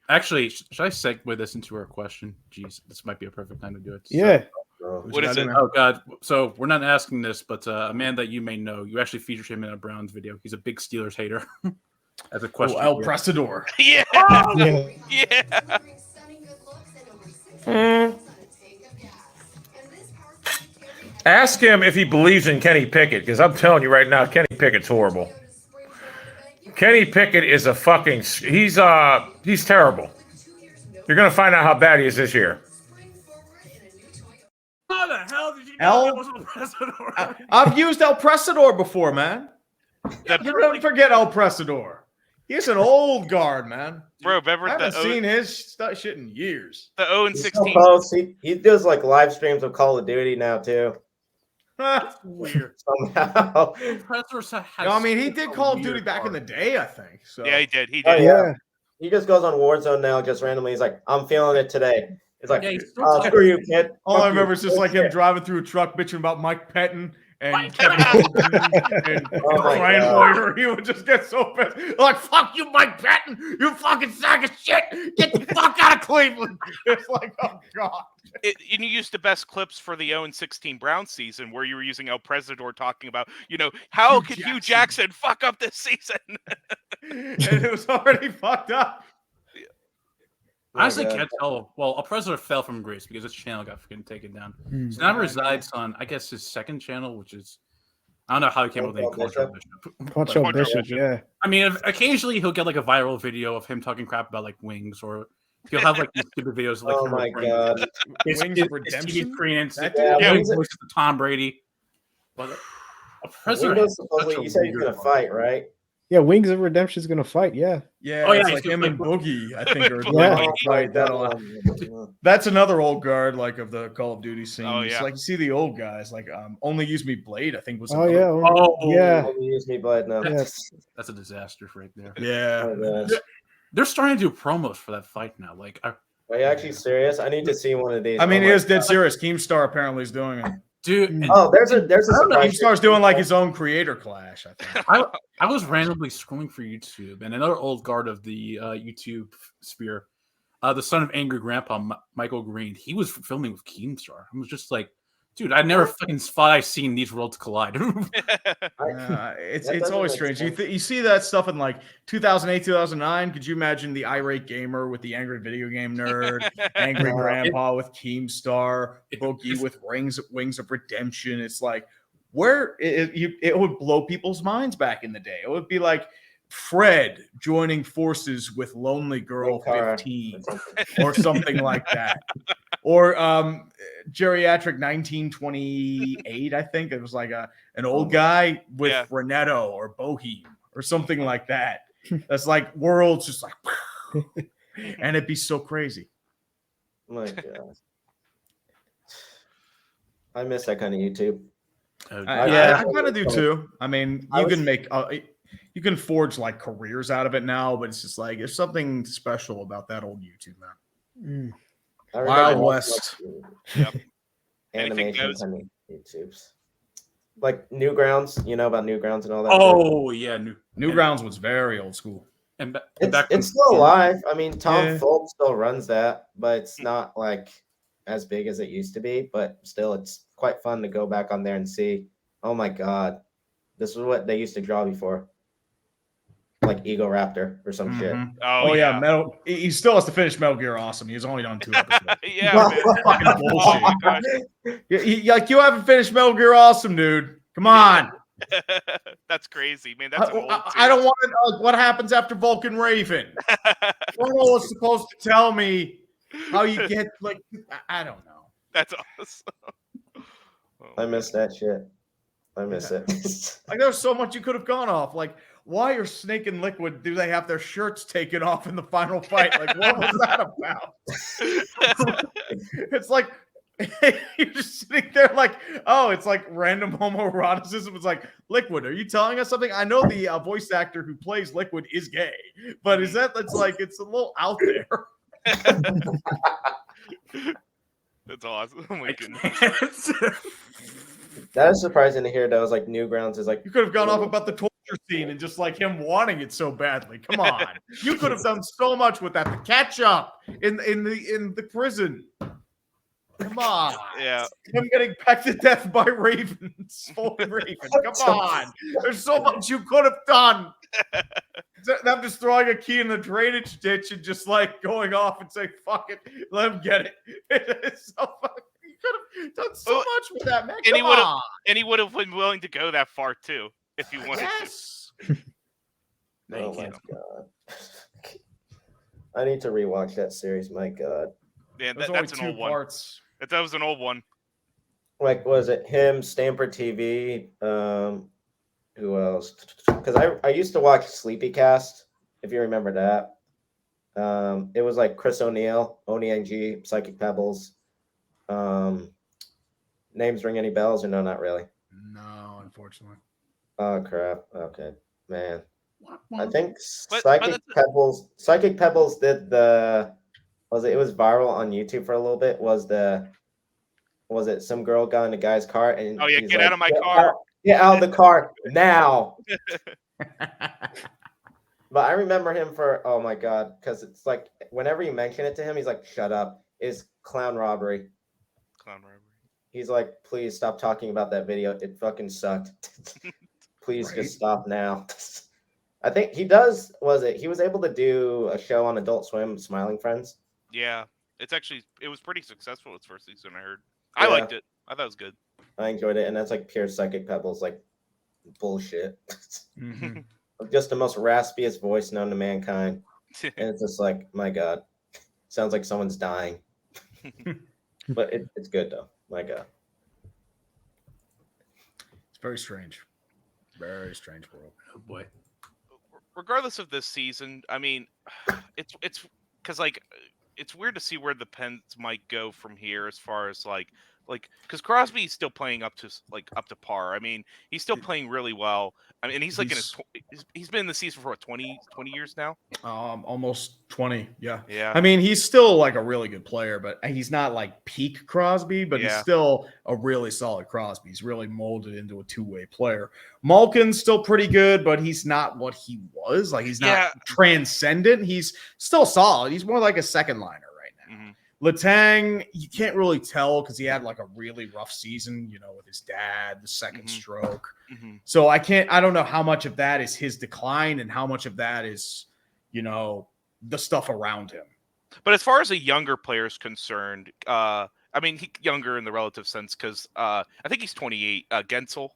Actually, should I segue this into our question? Jeez, this might be a perfect time to do it. Yeah. What is it? Oh god! So we're not asking this, but a man that you may know, you actually featured him in a Browns video. He's a big Steelers hater. As a question, El Prestador. Yeah. Yeah. Yeah. Ask him if he believes in Kenny Pickett, because I'm telling you right now, Kenny Pickett's horrible. Kenny Pickett is a fucking he's terrible. You're gonna find out how bad he is this year. How the hell did you know that was El Prestador? I've used El Prestador before, man. You don't forget El Prestador. He's an old guard, man. Bro, remember I haven't seen his shit in years. The 0-16. So he does like live streams of Call of Duty now too. That's weird. Somehow. I mean, he did Call of Duty back in the day, I think. So. Yeah, he did. He Oh, did. yeah. He just goes on Warzone now, just randomly. He's like, "I'm feeling it today." It's like, screw you, kid. All I remember is just like him driving through a truck, bitching about Mike Pettin and Kevin and Ryan Boyer. He would just get so pissed. Like, fuck you, Mike Pettin. You fucking sack of shit. Get the fuck out of Cleveland. It's like, oh, God. And you used the best clips for the 0-16 Browns season where you were using El Prestador talking about, how could Hugh Jackson fuck up this season? And it was already fucked up. I honestly can't tell. Well, El Prestador fell from grace because his channel got freaking taken down. So now resides on, I guess, his second channel, which is, I don't know how he came up with the Quantrill Bishop, yeah. I mean, occasionally he'll get like a viral video of him talking crap about like wings, or he'll have like these stupid videos of like oh my god, Wings of Redemption. Voice of Tom Brady. But you said he's gonna fight, right? Yeah, Wings of Redemption is gonna fight. Yeah. Yeah. Oh yeah, it's like him and Boogie, I think, are Yeah. That's another old guard like of the Call of Duty scene. Oh, It's yeah. like you see the old guys like Only Use Me Blade, I think was. Oh yeah. Yeah. Only Use Me Blade now. Yes. That's a disaster right there. Yeah. Oh, gosh. They're starting to do promos for that fight now. Like, Are you actually serious? I need to see one of these. I mean, Oh he my is dead God. serious. Keemstar apparently is doing it. dude. And Oh, there's a surprise. Keemstar's doing like his own creator clash, I think. I was randomly scrolling for YouTube, and another old guard of the YouTube sphere, the son of Angry Grandpa, Michael Green, he was filming with Keemstar. I was just like, dude, I never fucking thought I've seen these worlds collide. It's always strange. You see that stuff in like 2008, 2009. Could you imagine the irate gamer with the angry video game nerd, Angry Grandpa with Keemstar, Boogie with Wings of Redemption? It's like, where it would blow people's minds back in the day. It would be like Fred joining forces with Lonely Girl 15 or something like that. Or Geriatric 1928, I think. It was like an old guy with Renetto or Boheme or something like that. That's like worlds just like, and it'd be so crazy. My God. I miss that kind of YouTube. I kind of do too. I mean, you can make you can forge like careers out of it now, but it's just like there's something special about that old YouTube, man. Wild West. Yep. Animation kind of YouTubes. Like Newgrounds, you know about Newgrounds and all that. Oh yeah, Newgrounds was very old school. And it's still alive. I mean, Tom Folk still runs that, but it's not like as big as it used to be. But still, it's quite fun to go back on there and see. Oh my God, this is what they used to draw before, like Ego Raptor or some shit. Oh yeah, Metal. He still has to finish Metal Gear Awesome. He's only done 2 episodes. Yeah, fucking bullshit. Like you haven't finished Metal Gear Awesome, dude. Come on. That's crazy, man. That's I don't want to know what happens after Vulcan Raven. Colonel was supposed to tell me how you get like I don't know. That's awesome. I miss that shit. I miss it. Like there's so much you could have gone off. Like why are Snake and Liquid? Do they have their shirts taken off in the final fight? Like what was that about? It's like. You're just sitting there like, oh, it's like random homoeroticism. It's like, Liquid, are you telling us something? I know the voice actor who plays Liquid is gay, but is that, it's like, it's a little out there. That's awesome. Oh my goodness. That is surprising to hear. That was like Newgrounds is like, you could have gone off about the torture scene and just like him wanting it so badly. Come on. You could have done so much with that. The catch up in the prison. Come on. Yeah. Him getting pecked to death by ravens. Raven. Come on. There's so much you could have done. Them just throwing a key in the drainage ditch and just like going off and saying, fuck it, let him get it. It's so fucking, you could have done so much with that, man. And he would have been willing to go that far too, if he wanted to. Oh my God. I need to rewatch that series. My God. Yeah, that's an old one. Parts. That was an old one. Like, was it him, Stamper TV? Who else? Because I used to watch Sleepycast, if you remember that. It was like Chris O'Neill, Oniang, Psychic Pebbles. Names ring any bells or no? Not really. No, unfortunately. Oh crap. Okay, man. I think Psychic Pebbles did the. It was viral on YouTube for a little bit. Was it some girl got in a guy's car and get out of my car. Get out of the car now. But I remember him for, oh my God, because it's like whenever you mention it to him, he's like, shut up. Is clown robbery. He's like, please stop talking about that video. It fucking sucked. Please just stop now. I think he does, he was able to do a show on Adult Swim, Smiling Friends. Yeah, it was pretty successful its first season, I heard. I liked it. I thought it was good. I enjoyed it, and that's like pure Psychic Pebbles, like bullshit. Mm-hmm. Just the most raspiest voice known to mankind. And it's just like, my God, sounds like someone's dying. But it's good though. My God. It's very strange. Very strange world. Oh boy. Regardless of this season, I mean, it's because like it's weird to see where the Pens might go from here as far as like because Crosby's still playing up to par. I mean, he's still playing really well. I mean, and he's like he's been in the season for what, 20 years now? Almost 20. Yeah. Yeah. I mean, he's still like a really good player, but he's not like peak Crosby, but he's still a really solid Crosby. He's really molded into a two-way player. Malkin's still pretty good, but he's not what he was. Like he's not transcendent. He's still solid. He's more like a second liner right now. Mm-hmm. Letang, you can't really tell because he had like a really rough season, with his dad, the second stroke. Mm-hmm. So I don't know how much of that is his decline and how much of that is, the stuff around him. But as far as a younger player is concerned, I mean, younger in the relative sense because I think he's 28. Gensel.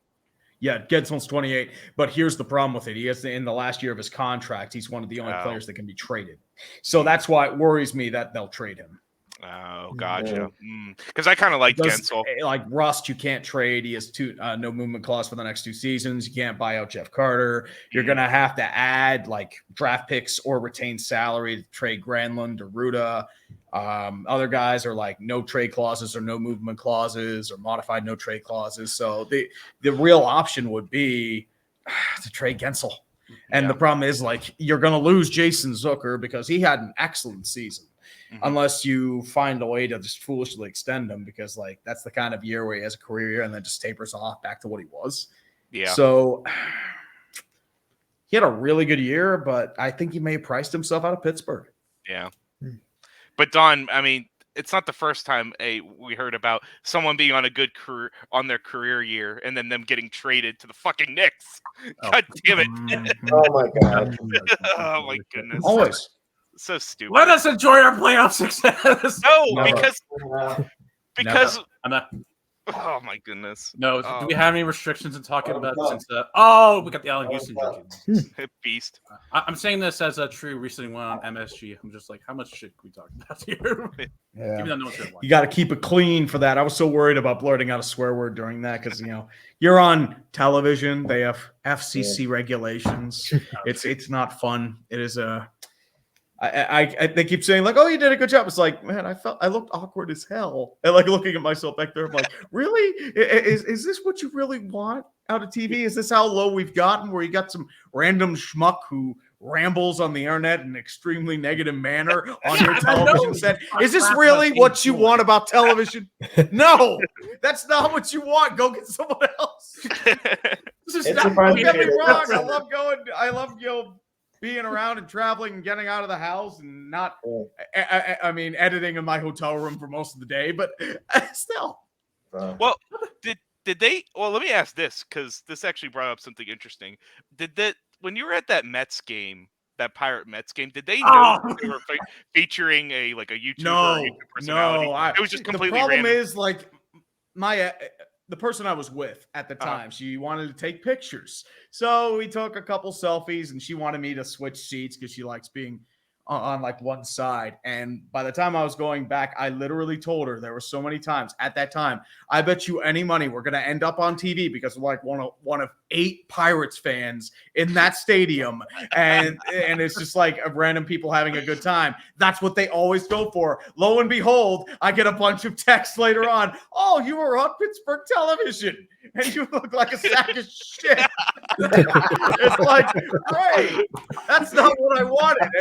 Yeah, Gensel's 28. But here's the problem with it. He has in the last year of his contract, he's one of the only players that can be traded. So that's why it worries me that they'll trade him. Oh, gotcha. Because I kind of like Gensel. Like Rust, you can't trade. He has no movement clause for the next 2 seasons. You can't buy out Jeff Carter. You're going to have to add like draft picks or retain salary to trade Granlund or Ruda. Other guys are like no trade clauses or no movement clauses or modified no trade clauses. So the real option would be to trade Gensel. And the problem is, like, you're going to lose Jason Zucker because he had an excellent season. Unless you find a way to just foolishly extend him, because like that's the kind of year where he has a career year and then just tapers off back to what he was. Yeah. So he had a really good year, but I think he may have priced himself out of Pittsburgh. Yeah. But Don, I mean, it's not the first time we heard about someone being on a good career on their career year and then them getting traded to the fucking Knicks. God damn it. Oh my God. Oh my goodness. Always. So stupid. Let us enjoy our playoff success. No, because I'm not. Oh my goodness. No, Oh. do we have any restrictions in talking about since? We got the Allen Houston jersey. Beast. I'm saying this as a True recently went on MSG. I'm just like, how much shit can we talk about here? Even though no one's gonna watch. You got to keep it clean for that. I was so worried about blurting out a swear word during that because you're on television. They have FCC regulations. It's not fun. It is a. They keep saying like, "Oh, you did a good job." It's like, man, I looked awkward as hell, and like looking at myself back there, I'm like, really? Is this what you really want out of TV? Is this how low we've gotten? Where you got some random schmuck who rambles on the internet in an extremely negative manner on your television set? Is this really what you want about television? No, that's not what you want. Go get someone else. This is not, don't get me wrong. I love being around and traveling and getting out of the house and not, I mean, editing in my hotel room for most of the day, but still. Well, did they? Well, let me ask this, because this actually brought up something interesting. When you were at that Mets game, that Pirate Mets game, did they know they were featuring a YouTuber or YouTube personality? No, it was just completely the problem random. is like the person I was with at the time, she wanted to take pictures. So we took a couple selfies and she wanted me to switch seats because she likes being on like one side. And by the time I was going back, I literally told her there were so many times at that time, I bet you any money we're going to end up on TV because we're like one of 8 Pirates fans in that stadium. And it's just like random people having a good time. That's what they always go for. Lo and behold, I get a bunch of texts later on. Oh, you were on Pittsburgh television and you look like a sack of shit. It's like, great. That's not what I wanted.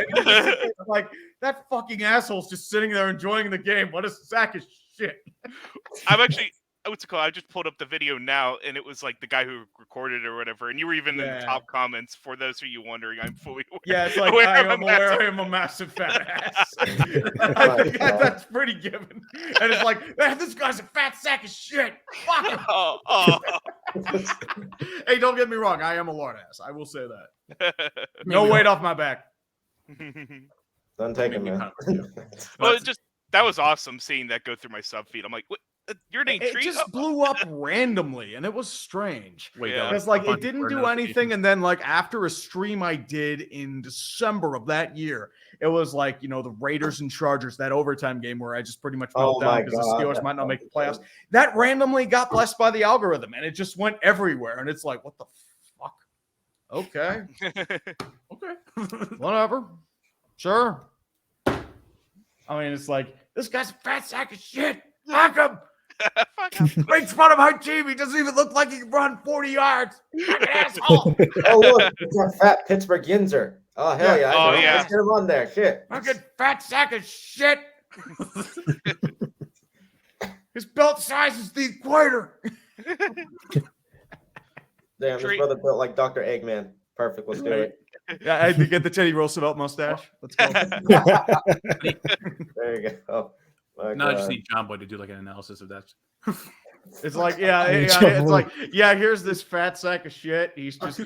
And like, that fucking asshole's just sitting there enjoying the game. What a sack of shit. I'm actually, what's it called? I just pulled up the video now, and it was like the guy who recorded it or whatever. And you were even in the top comments. For those of you wondering, I'm fully aware. Yeah, it's like I am a massive fat ass. I think that's pretty given. And it's like, man, this guy's a fat sack of shit. Fuck him. Hey, don't get me wrong. I am a lord ass. I will say that. No weight off my back. Don't take it, man. Well, that was awesome seeing that go through my sub feed. I'm like, what? UrinatingTree? It just blew up randomly, and it was strange. Yeah. Because like it didn't do anything, and then like after a stream I did in December of that year, it was like the Raiders and Chargers, that overtime game where I just pretty much fell down because the Steelers might not make the playoffs. That randomly got blessed by the algorithm, and it just went everywhere. And it's like, what the fuck? Okay, okay, whatever, sure. I mean, it's like this guy's a fat sack of shit. Fuck him. Makes fun of our team. He doesn't even look like he can run 40 yards. Fucking asshole. Oh, look, it's a fat Pittsburgh Yinzer. Oh, hell yeah. Oh, yeah. Let's get him on there. Shit. Fucking fat sack of shit. His belt size is the equator. Damn, this brother built like Dr. Eggman. Perfect. Let's do it. Yeah, I had to get the Teddy Roosevelt mustache. Let's go. There you go. No, I just need John Boy to do like an analysis of that. It's like, it's like, here's this fat sack of shit. He's just,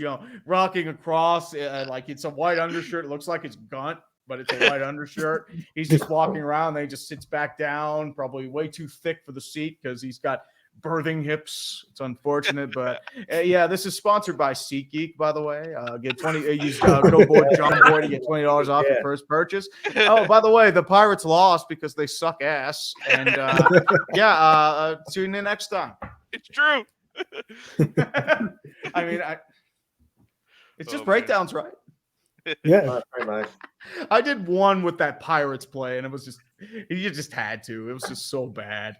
rocking across, like it's a white undershirt. It looks like it's Gunt, but it's a white undershirt. He's just walking around. Then he just sits back down, probably way too thick for the seat because he's got birthing hips. It's unfortunate, but this is sponsored by SeatGeek, by the way. Get 20. Use good old boy John Boy to get $20 off your first purchase. Oh, by the way, the Pirates lost because they suck ass. And tune in next time. It's true. I mean, it's just breakdowns, right? Yeah. Pretty much. I did one with that Pirates play, and it was just you just had to. It was just so bad.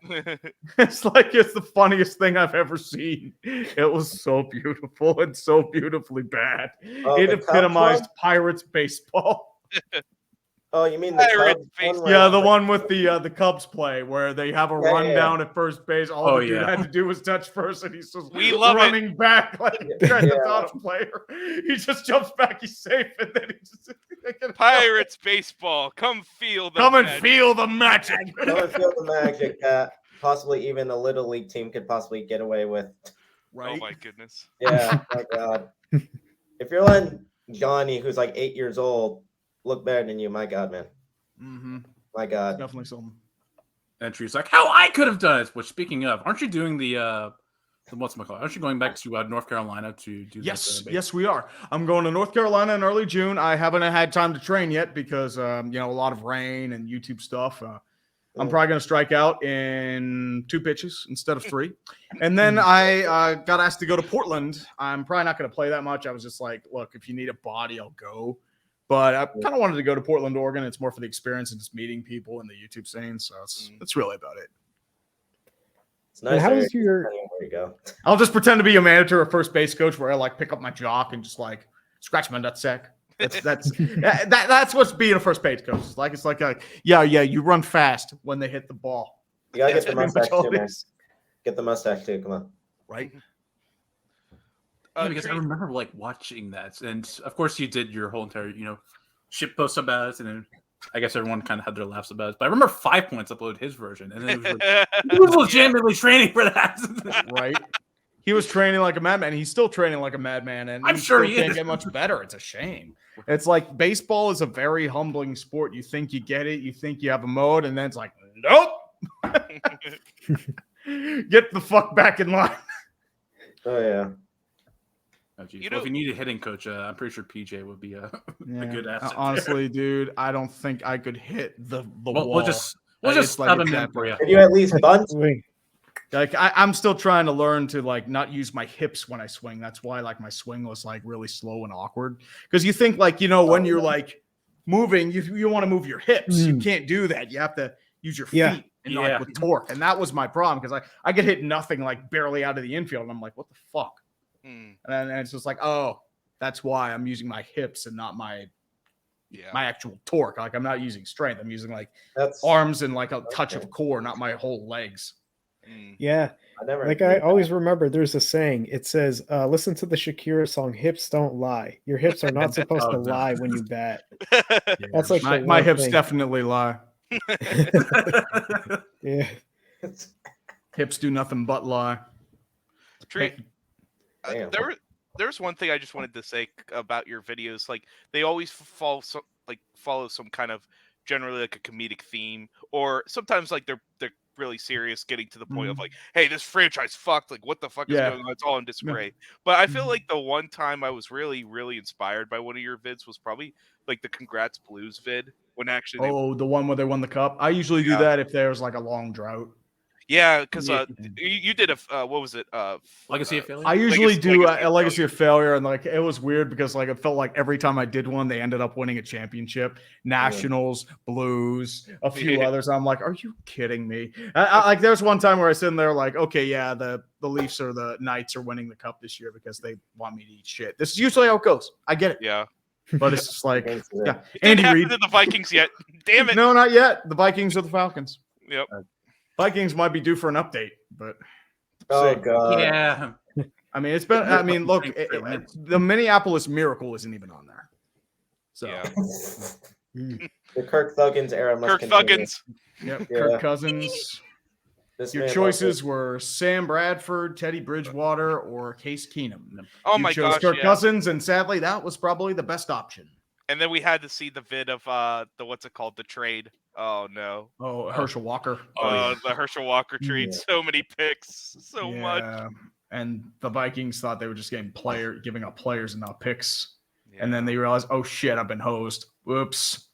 It's the funniest thing I've ever seen. It was so beautiful and so beautifully bad. It epitomized Pirates baseball. Oh, you mean the Cubs one? Yeah, the one with the Cubs play where they have a rundown at first base. All the dude had to do was touch first, and he's just running back like a Grand Theft Auto player. He just jumps back, he's safe, and then he just Pirates baseball. Come feel the and feel the magic. Come and feel the magic that possibly even a little league team could possibly get away with. Right? Oh my goodness. Yeah, my God. If you're letting Johnny, who's like 8 years old, look better than you, my God, man. Mm-hmm. My God. Definitely something. Entry's like, how I could have done it. Which, speaking of, aren't you doing the whatchamacallit? Aren't you going back to North Carolina to do Yes, yes, we are. I'm going to North Carolina in early June. I haven't had time to train yet because, a lot of rain and YouTube stuff. I'm probably going to strike out in 2 pitches instead of 3. And then I got asked to go to Portland. I'm probably not going to play that much. I was just like, look, if you need a body, I'll go. But I kind of wanted to go to Portland, Oregon. It's more for the experience and just meeting people in the YouTube scene. So that's really about it. It's nice. How is your? Where you go? I'll just pretend to be a manager or first base coach where I pick up my jock and just scratch my nutsack. That's what's being a first base coach. It's like you run fast when they hit the ball. You gotta get the mustache too, man. Get the mustache too. Come on. Right. Because I remember watching that, and of course you did your whole entire shit post about it, and then I guess everyone kind of had their laughs about it. But I remember 5 Points uploaded his version, and then he was legitimately training for that. Right. He was training like a madman. He's still training like a madman, and I'm sure he can't get much better. It's a shame. It's like baseball is a very humbling sport. You think you get it, you think you have a mode, and then it's like, nope. Get the fuck back in line. Oh yeah. Oh, well, if you need a hitting coach, I'm pretty sure PJ would be a good asset. Honestly, dude, I don't think I could hit the wall. We'll just have him in for you. Can you at least bunt? I'm still trying to learn to not use my hips when I swing. That's why my swing was really slow and awkward. Because you think when you're moving, you want to move your hips. You can't do that. You have to use your feet and with torque. And that was my problem because I could hit nothing barely out of the infield. And I'm like, what the fuck? And then it's just oh, that's why I'm using my hips and not my actual torque. I'm not using strength. I'm using arms and a touch of core, not my whole legs. Yeah. I always remember there's a saying. It says, listen to the Shakira song, "Hips Don't Lie." Your hips are not supposed to lie when you bat. That's my hips definitely lie. Yeah. Hips do nothing but lie. There's one thing I just wanted to say about your videos. They always follow some kind of generally a comedic theme, or sometimes they're really serious, getting to the point of hey, this franchise fucked. What the fuck is going on? It's all in disarray. But I feel like the one time I was really, really inspired by one of your vids was probably the Congrats Blues vid when actually the one where they won the cup. I usually do that if there's a long drought. Yeah, because you did what was it? Legacy of Failure? I usually do a Legacy of Failure, and it was weird because it felt like every time I did one, they ended up winning a championship. Nationals, Blues, a few others. I'm like, are you kidding me? There was one time where I was sitting there okay, yeah, the Leafs or the Knights are winning the cup this year because they want me to eat shit. This is usually how it goes. I get it. Yeah. But it's just Andy Reid. The Vikings yet? Damn it. No, not yet. The Vikings or the Falcons. Yep. Vikings might be due for an update, but God, yeah. I mean, it's been. I mean, look, the Minneapolis Miracle isn't even on there. So the Kirk Thuggins era must continue. Yep, Kirk Cousins. Your choices were Sam Bradford, Teddy Bridgewater, or Case Keenum. Oh you my chose gosh, Kirk Cousins, and sadly, that was probably the best option. And then we had to see the vid of the trade. Oh no. Oh, Herschel Walker. The Herschel Walker trade. Yeah. So many picks. So much. And the Vikings thought they were just giving up players and not picks. Yeah. And then they realized, oh shit, I've been hosed. Whoops.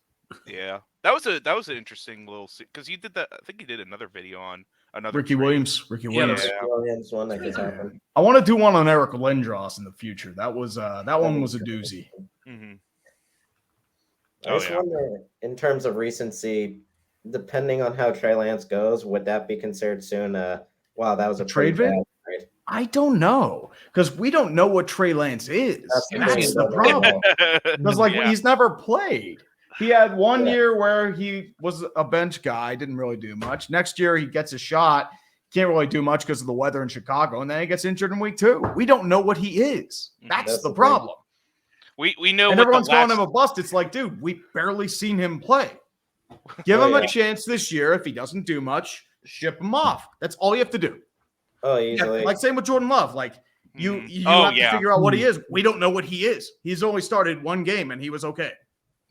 Yeah. That was an interesting little, because you did that. I think you did another video on another Ricky Williams. Ricky Williams. One that just happened. I want to do one on Eric Lindros in the future. That one was a doozy. Mm-hmm. I just wonder, in terms of recency, depending on how Trey Lance goes, would that be considered soon? Wow, that was a trade vid? Trade. I don't know, because we don't know what Trey Lance is. That's the problem. Because he's never played. He had one year where he was a bench guy, didn't really do much. Next year he gets a shot, can't really do much because of the weather in Chicago, and then he gets injured in week 2. We don't know what he is. That's the problem. We know, and everyone's calling him a bust. It's like, dude, we barely seen him play. Give him a chance this year. If he doesn't do much, ship him off. That's all you have to do. Oh, easily. Like same with Jordan Love. Like you have to figure out what he is. We don't know what he is. He's only started one game and he was okay.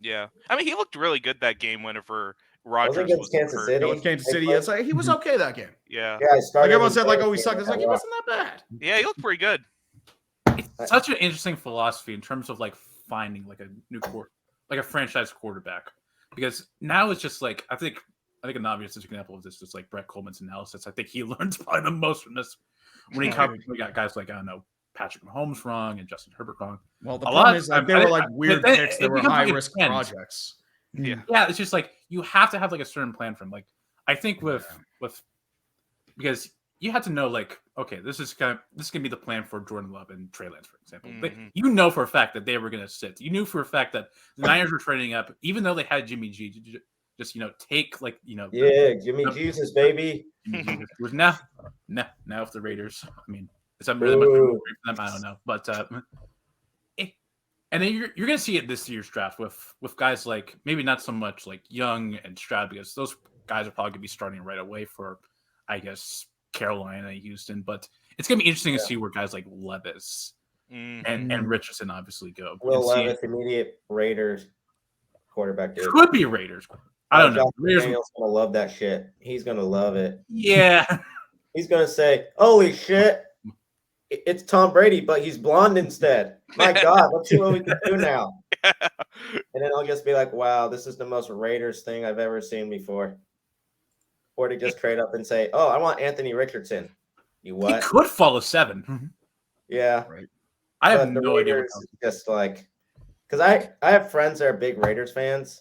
Yeah, I mean, he looked really good that game whenever Rodgers was Kansas City. With Kansas City, he was okay that game. Yeah, like everyone said, like, oh, he sucked. It's like he wasn't that bad. Yeah, he looked pretty good. It's such an interesting philosophy in terms of like finding like a new like a franchise quarterback, because now it's just like I think an obvious example of this is like Brett Coleman's analysis. I think he learns probably the most from this when we got guys like I don't know Patrick Mahomes wrong and Justin Herbert wrong. Well, the problem is like they were like weird picks that were high risk projects. Yeah, it's just like you have to have like a certain plan for him. Like I think with because you have to know like okay, this is gonna be the plan for Jordan Love and Trey Lance, for example. But you know for a fact that they were gonna sit. You knew for a fact that the Niners were trading up, even though they had Jimmy G. Just take like Jimmy Jesus baby. Was now if the Raiders. I mean, is that really much for them? I don't know, but and then you're gonna see it this year's draft with guys like maybe not so much like Young and Stroud, because those guys are probably gonna be starting right away for I guess Carolina, Houston, but it's gonna be interesting to see where guys like Levis and Richardson obviously go. Will Levis, immediate Raiders quarterback. Dude. Could be Raiders. I don't know. Daniel's gonna love that shit. He's gonna love it. Yeah. He's gonna say, "Holy shit, it's Tom Brady, but he's blonde instead." My God, let's see what we can do now. And then I'll just be like, "Wow, this is the most Raiders thing I've ever seen before." Or to just trade up and say, "Oh, I want Anthony Richardson." You what? He could fall a 7. Yeah. Right. I have no idea. Just like, because I have friends that are big Raiders fans.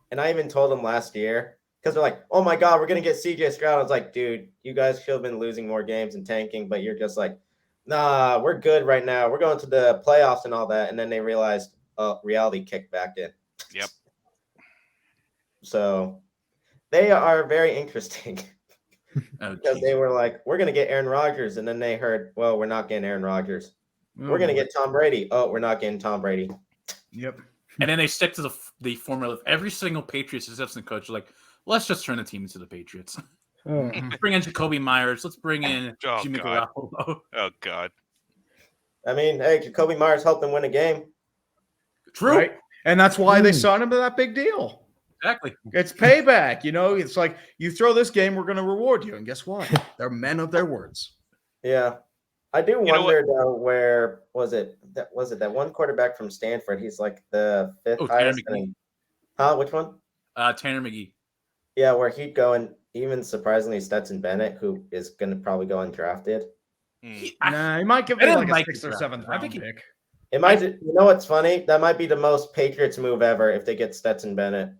And I even told them last year, because they're like, oh my God, we're going to get CJ Stroud. I was like, dude, you guys should have been losing more games and tanking, but you're just like, nah, we're good right now. We're going to the playoffs and all that. And then they realized, oh, reality kicked back in. Yep. So they are very interesting. Because they were like, we're going to get Aaron Rodgers. And then they heard, well, we're not getting Aaron Rodgers. We're going to get Tom Brady. Oh, we're not getting Tom Brady. Yep. And then they stick to the formula of every single Patriots assistant coach. Like, let's just turn the team into the Patriots. Let's bring in Jacoby Myers. Let's bring in Jimmy Garoppolo. Oh, God. I mean, hey, Jacoby Myers helped them win a game. True. Right? And that's why they signed him to that big deal. Exactly. It's payback. It's like you throw this game, we're going to reward you. And guess what? They're men of their words. Yeah. I do wonder though, where was it that one quarterback from Stanford? He's like the 5th highest. Which one? Tanner McGee. Yeah, where he'd go, and even surprisingly Stetson Bennett, who is going to probably go undrafted. He might give me like a 6th or 7th round pick. It might. You know what's funny? That might be the most Patriots move ever if they get Stetson Bennett.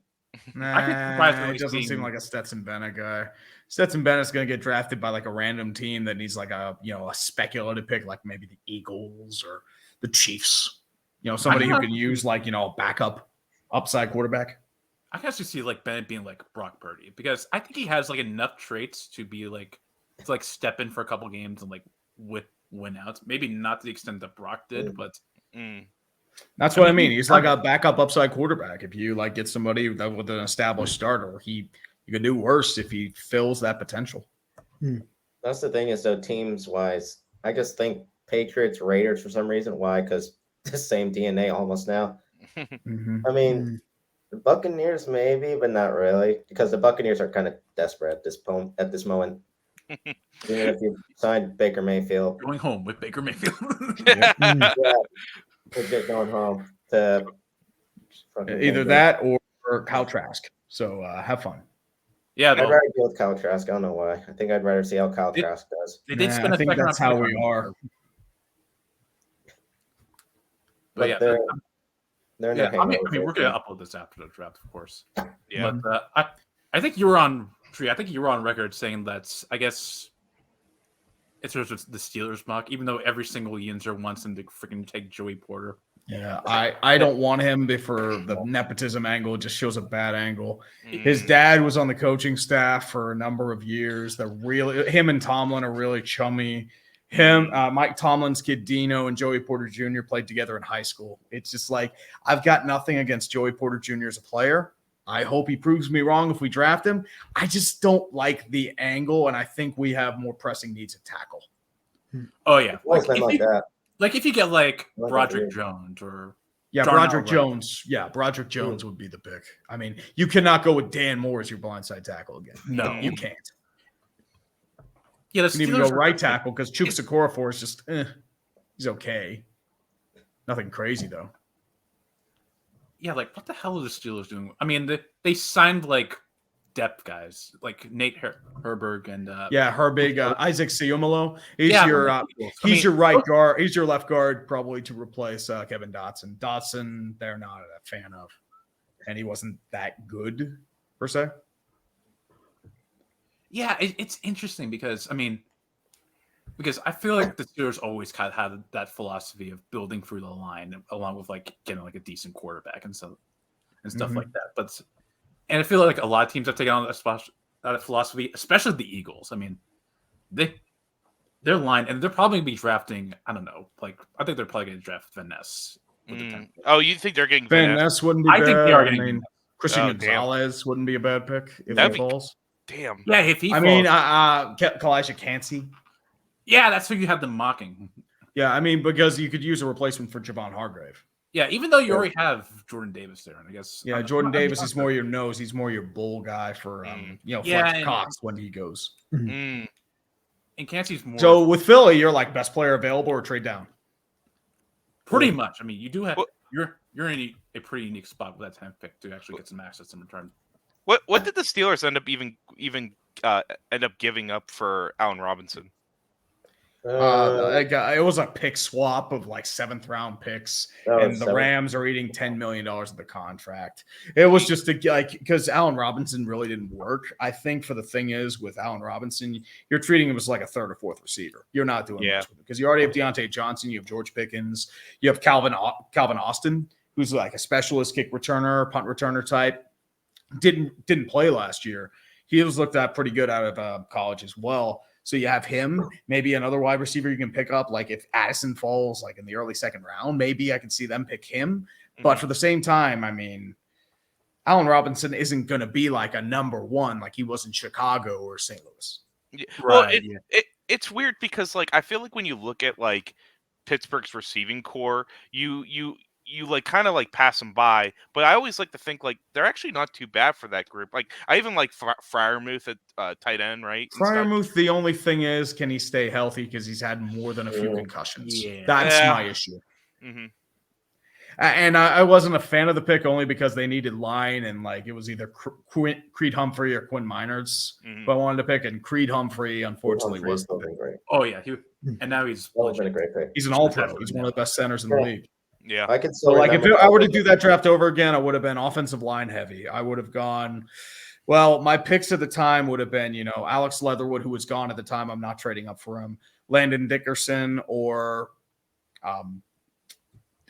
It doesn't seem like a Stetson Bennett guy. Stetson Bennett's going to get drafted by like a random team that needs like a speculative pick, like maybe the Eagles or the Chiefs. Somebody who can use like a backup upside quarterback. I can actually see like Bennett being like Brock Purdy, because I think he has like enough traits to be like step in for a couple games and like win out. Maybe not to the extent that Brock did, but that's what I mean. He's like a backup upside quarterback. If you like get somebody with an established starter, you can do worse if he fills that potential. That's the thing is, though, teams-wise, I just think Patriots, Raiders for some reason. Why? Because the same DNA almost now. I mean, the Buccaneers maybe, but not really, because the Buccaneers are kind of desperate at this moment. Even if you signed Baker Mayfield. Going home with Baker Mayfield. We're going home to either that or Kyle Trask. So have fun. Yeah, I'd rather deal with Kyle Trask. I don't know why. I think I'd rather see how Kyle Trask does. They did spend I think that's how we are. But yeah, They're in their I mean, hangover we're phase, gonna upload this after the draft, of course. Yeah. But I think you were on Tree. I think you were on record saying that I guess it's sort of the Steelers mock, even though every single Yinzer wants them to freaking take Joey Porter. Yeah, I don't want him for the nepotism angle. It just shows a bad angle. His dad was on the coaching staff for a number of years. Him and Tomlin are really chummy. Mike Tomlin's kid Dino and Joey Porter Jr. played together in high school. It's just like, I've got nothing against Joey Porter Jr. as a player. I hope he proves me wrong if we draft him. I just don't like the angle, and I think we have more pressing needs at tackle. Oh yeah, that. Like if you get like Broderick Jones or Broderick Jones. Yeah, Broderick Jones would be the pick. I mean, you cannot go with Dan Moore as your blindside tackle again. No, you can't. Yeah, you can even go right tackle because Chuks Okorafor is just he's okay. Nothing crazy though. Yeah, like what the hell are the Steelers doing? I mean, they signed like depth guys like Nate Herberg and Herbig, Isaac Siumalo. He's your right guard. He's your left guard probably to replace Kevin Dotson. Dotson, they're not a fan of, and he wasn't that good per se. Yeah, it's interesting because I feel like the Steelers always kind of had that philosophy of building through the line, along with like getting like a decent quarterback and stuff like that. And I feel like a lot of teams have taken on that philosophy, especially the Eagles. I mean, their line, and they're probably going to be drafting, I don't know, like, I think they're probably going to draft Van Ness. Oh, you think they're getting Van Ness? Wouldn't be bad. I think they are getting Christian Gonzalez wouldn't be a bad pick if he falls. Damn. Yeah, if he falls. I mean, Kalijah Cansey. Yeah, that's who you have them mocking. Yeah, I mean, because you could use a replacement for Javon Hargrave. Yeah, even though you already have Jordan Davis there, and I guess Jordan Davis is more your nose. He's more your bull guy for Fletcher Cox when he goes. And Cansey's more. So with Philly, you're like best player available or trade down. Pretty much. I mean, you do have you're in a pretty unique spot with that 10th pick to actually get some access in return. What did the Steelers end up even end up giving up for Allen Robinson? It was a pick swap of like 7th round picks, and the Rams are eating $10 million of the contract. It was just because Allen Robinson really didn't work. I think for the thing is with Allen Robinson, you're treating him as like a 3rd or 4th receiver. You're not doing much with him because you already have Deontay Johnson, you have George Pickens, you have Calvin Austin, who's like a specialist kick returner, punt returner type. Didn't play last year. He was looked at pretty good out of college as well. So you have him, maybe another wide receiver you can pick up. Like if Addison falls like in the early 2nd round, maybe I can see them pick him. But for the same time, I mean, Allen Robinson isn't going to be like a number 1 like he was in Chicago or St. Louis. Yeah. Well, it's weird because like I feel like when you look at like Pittsburgh's receiving core, you like kind of like pass them by, but I always like to think like they're actually not too bad for that group. Like I even like Freiermuth at tight end, right? Freiermuth, the only thing is, can he stay healthy because he's had more than a few concussions? That's my issue. And I wasn't a fan of the pick only because they needed line and like it was either Creed Humphrey or Quinn Minards. But I wanted to pick, and Creed Humphrey unfortunately wasn't great. Oh yeah, and now he's been a great pick. He's an all-pro. He's one of the best centers in the league. Yeah, I could so like if I were to do that draft over again, I would have been offensive line heavy. I would have gone. Well, my picks at the time would have been, Alex Leatherwood, who was gone at the time. I'm not trading up for him. Landon Dickerson or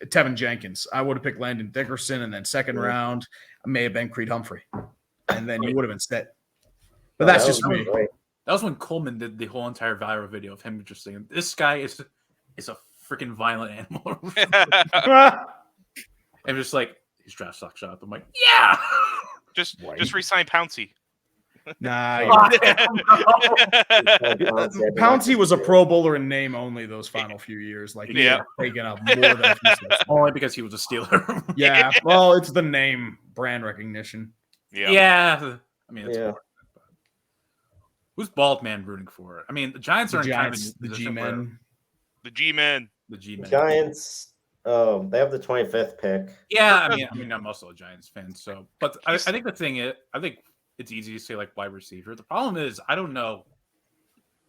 Tevin Jenkins. I would have picked Landon Dickerson, and then 2nd round I may have been Creed Humphrey, and then you would have been set. But that's just me. That was when Coleman did the whole entire viral video of him just saying, "This guy is a freaking violent animal." And just like his draft stock shot up. I'm like, yeah. Just resign Pouncey. Nah. Pouncey was a Pro Bowler in name only those final few years. Like he taken up more than a few steps. Only because he was a Steeler. Yeah. Well, it's the name brand recognition. Yeah. I mean, it's who's Bald Man rooting for? I mean, the Giants are the G-Men. The G-Men. The G-Men. Giants. Oh, they have the 25th pick. Yeah, I mean, I'm also a Giants fan, so. But I think the thing is, I think it's easy to say like wide receiver. The problem is, I don't know.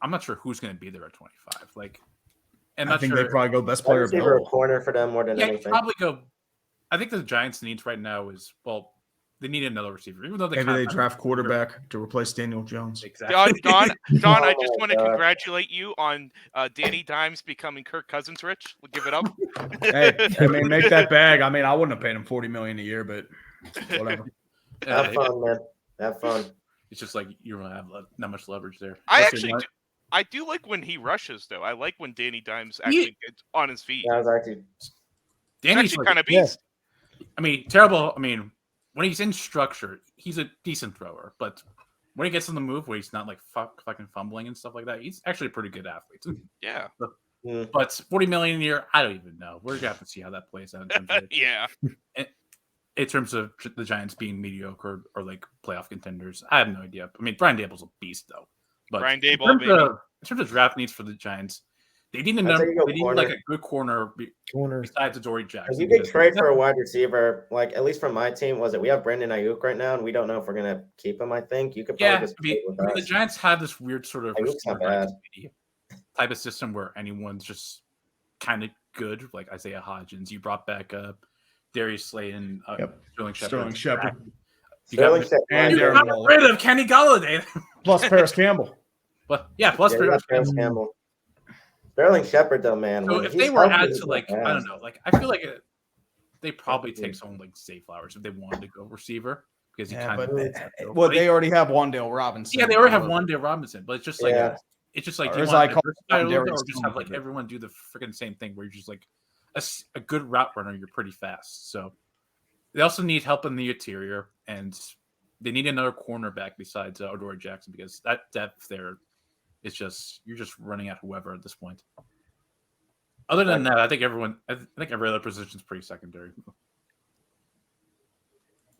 I'm not sure who's going to be there at 25. Like, and I think they probably go best player available. Corner for them more than anything. Probably go. I think the Giants' needs right now is they need another receiver, even though maybe they draft quarterback to replace Daniel Jones. Exactly. Don, Oh I just my want to God. congratulate you on Danny Dimes becoming Kirk Cousins rich. We'll give it up. Hey, I mean, make that bag. I mean, I wouldn't have paid him $40 million a year, but whatever. Have fun, man. Have fun. It's just like you don't have not much leverage there. I do like when he rushes, though. I like when Danny Dimes actually gets on his feet. Yeah, I was actually. Danny's actually kind of beast. I mean, terrible. I mean, when he's in structure, he's a decent thrower, but when he gets on the move, where he's not like fucking fumbling and stuff like that, he's actually a pretty good athlete. Yeah. But 40 million a year, I don't even know. We're gonna have to see how that plays out. In terms of, yeah. In terms of the Giants being mediocre or like playoff contenders, I have no idea. I mean, Brian Dable's a beast, though. But Brian Dable, in terms of draft needs for the Giants, they need like a good corner besides Adoree Jackson. You could trade for a wide receiver, like at least from my team, we have Brandon Ayuk right now, and we don't know if we're gonna keep him. I think you could probably the Giants have this weird sort of not bad. type of system where anyone's just kind of good, like Isaiah Hodgins. You brought back Darius Slayton, Sterling Shepard. You got rid of Kenny Golladay plus Paris Campbell. But plus Paris Campbell. Sterling Shepard, though, man. So if they were added to I don't know, I feel like they probably take someone like Zay Flowers if they wanted to go receiver because they already have Wan'Dale Robinson. Yeah, they already have Wan'Dale do you want or just have like everyone do the freaking same thing where you're just like a good route runner, you're pretty fast. So they also need help in the interior, and they need another cornerback besides Adoree Jackson because that depth there is you're just running at whoever at this point. Other than that, I think every other position is pretty secondary.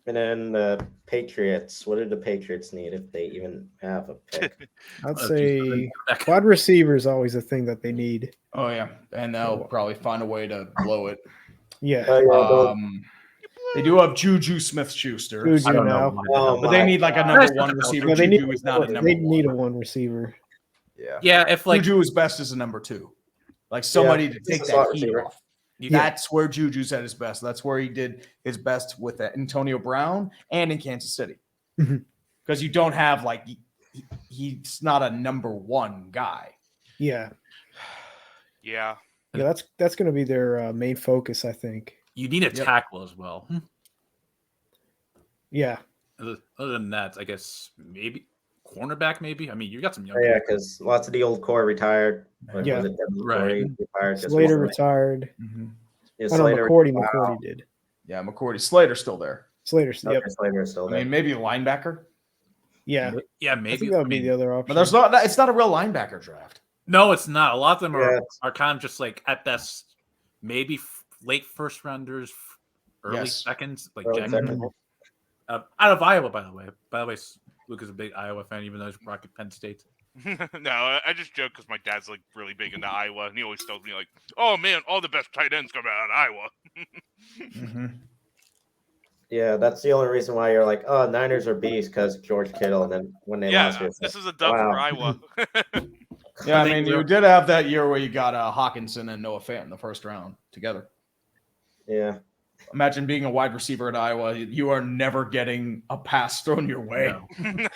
And then the Patriots. What do the Patriots need if they even have a pick? I'd say wide receiver is always a thing that they need. Oh yeah, and they'll probably find a way to blow it. Yeah. They do have Juju Smith-Schuster. I don't know. But they need like a number one receiver. They Juju is not a number They one. need a one receiver. Yeah. If Juju is best as a number two, like somebody to take that heat off. That's where Juju's at his best. That's where he did his best with Antonio Brown and in Kansas City. Because you don't have he's not a number one guy. Yeah. Yeah. Yeah, that's going to be their main focus, I think. You need a tackle as well. Yeah. Other than that, I guess maybe cornerback. Maybe. I mean, you got some young. Because lots of the old core retired. Retired. Slater retired. Yeah, I know McCourty did. Yeah, McCourty. Slater's still there. Slater is still there. I mean, maybe a linebacker. Yeah. Yeah, maybe. I think that would be the other option. But it's not a real linebacker draft. No, it's not. A lot of them are kind of just like at best, maybe late first rounders, early seconds, like out of Iowa, by the way. By the way, Luke is a big Iowa fan, even though he's rocking Penn State. No, I just joke because my dad's like really big into Iowa, and he always tells me like, "Oh man, all the best tight ends come out of Iowa." Yeah, that's the only reason why you're like, oh, Niners are beasts because George Kittle, and then when they lost, this is a dub for Iowa. Yeah, I mean, you did have that year where you got Hawkinson and Noah Fant in the first round together. Yeah. Imagine being a wide receiver at Iowa. You are never getting a pass thrown your way. No.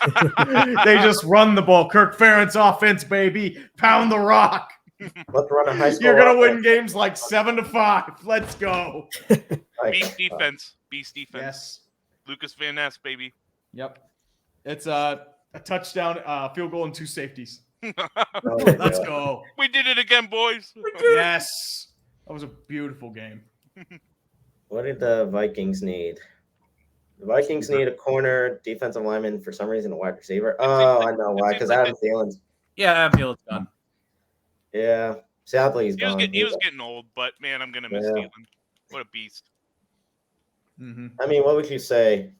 They just run the ball. Kirk Ferentz offense, baby. Pound the rock. Let's run a high school. You're going to win games like 7-5. Let's go. Beast defense. Yes. Lucas Van Ness, baby. Yep. It's a touchdown, field goal, and 2 safeties. Let's go. We did it again, boys. Yes. That was a beautiful game. What did the Vikings need? The Vikings need a corner, defensive lineman, for some reason, a wide receiver. Oh, I know why. Because Adam Thielen's. Yeah, Adam Thielen's gone. Yeah. Sadly, he's gone. He was getting old, but man, I'm going to miss Thielen. What a beast. I mean, what would you say,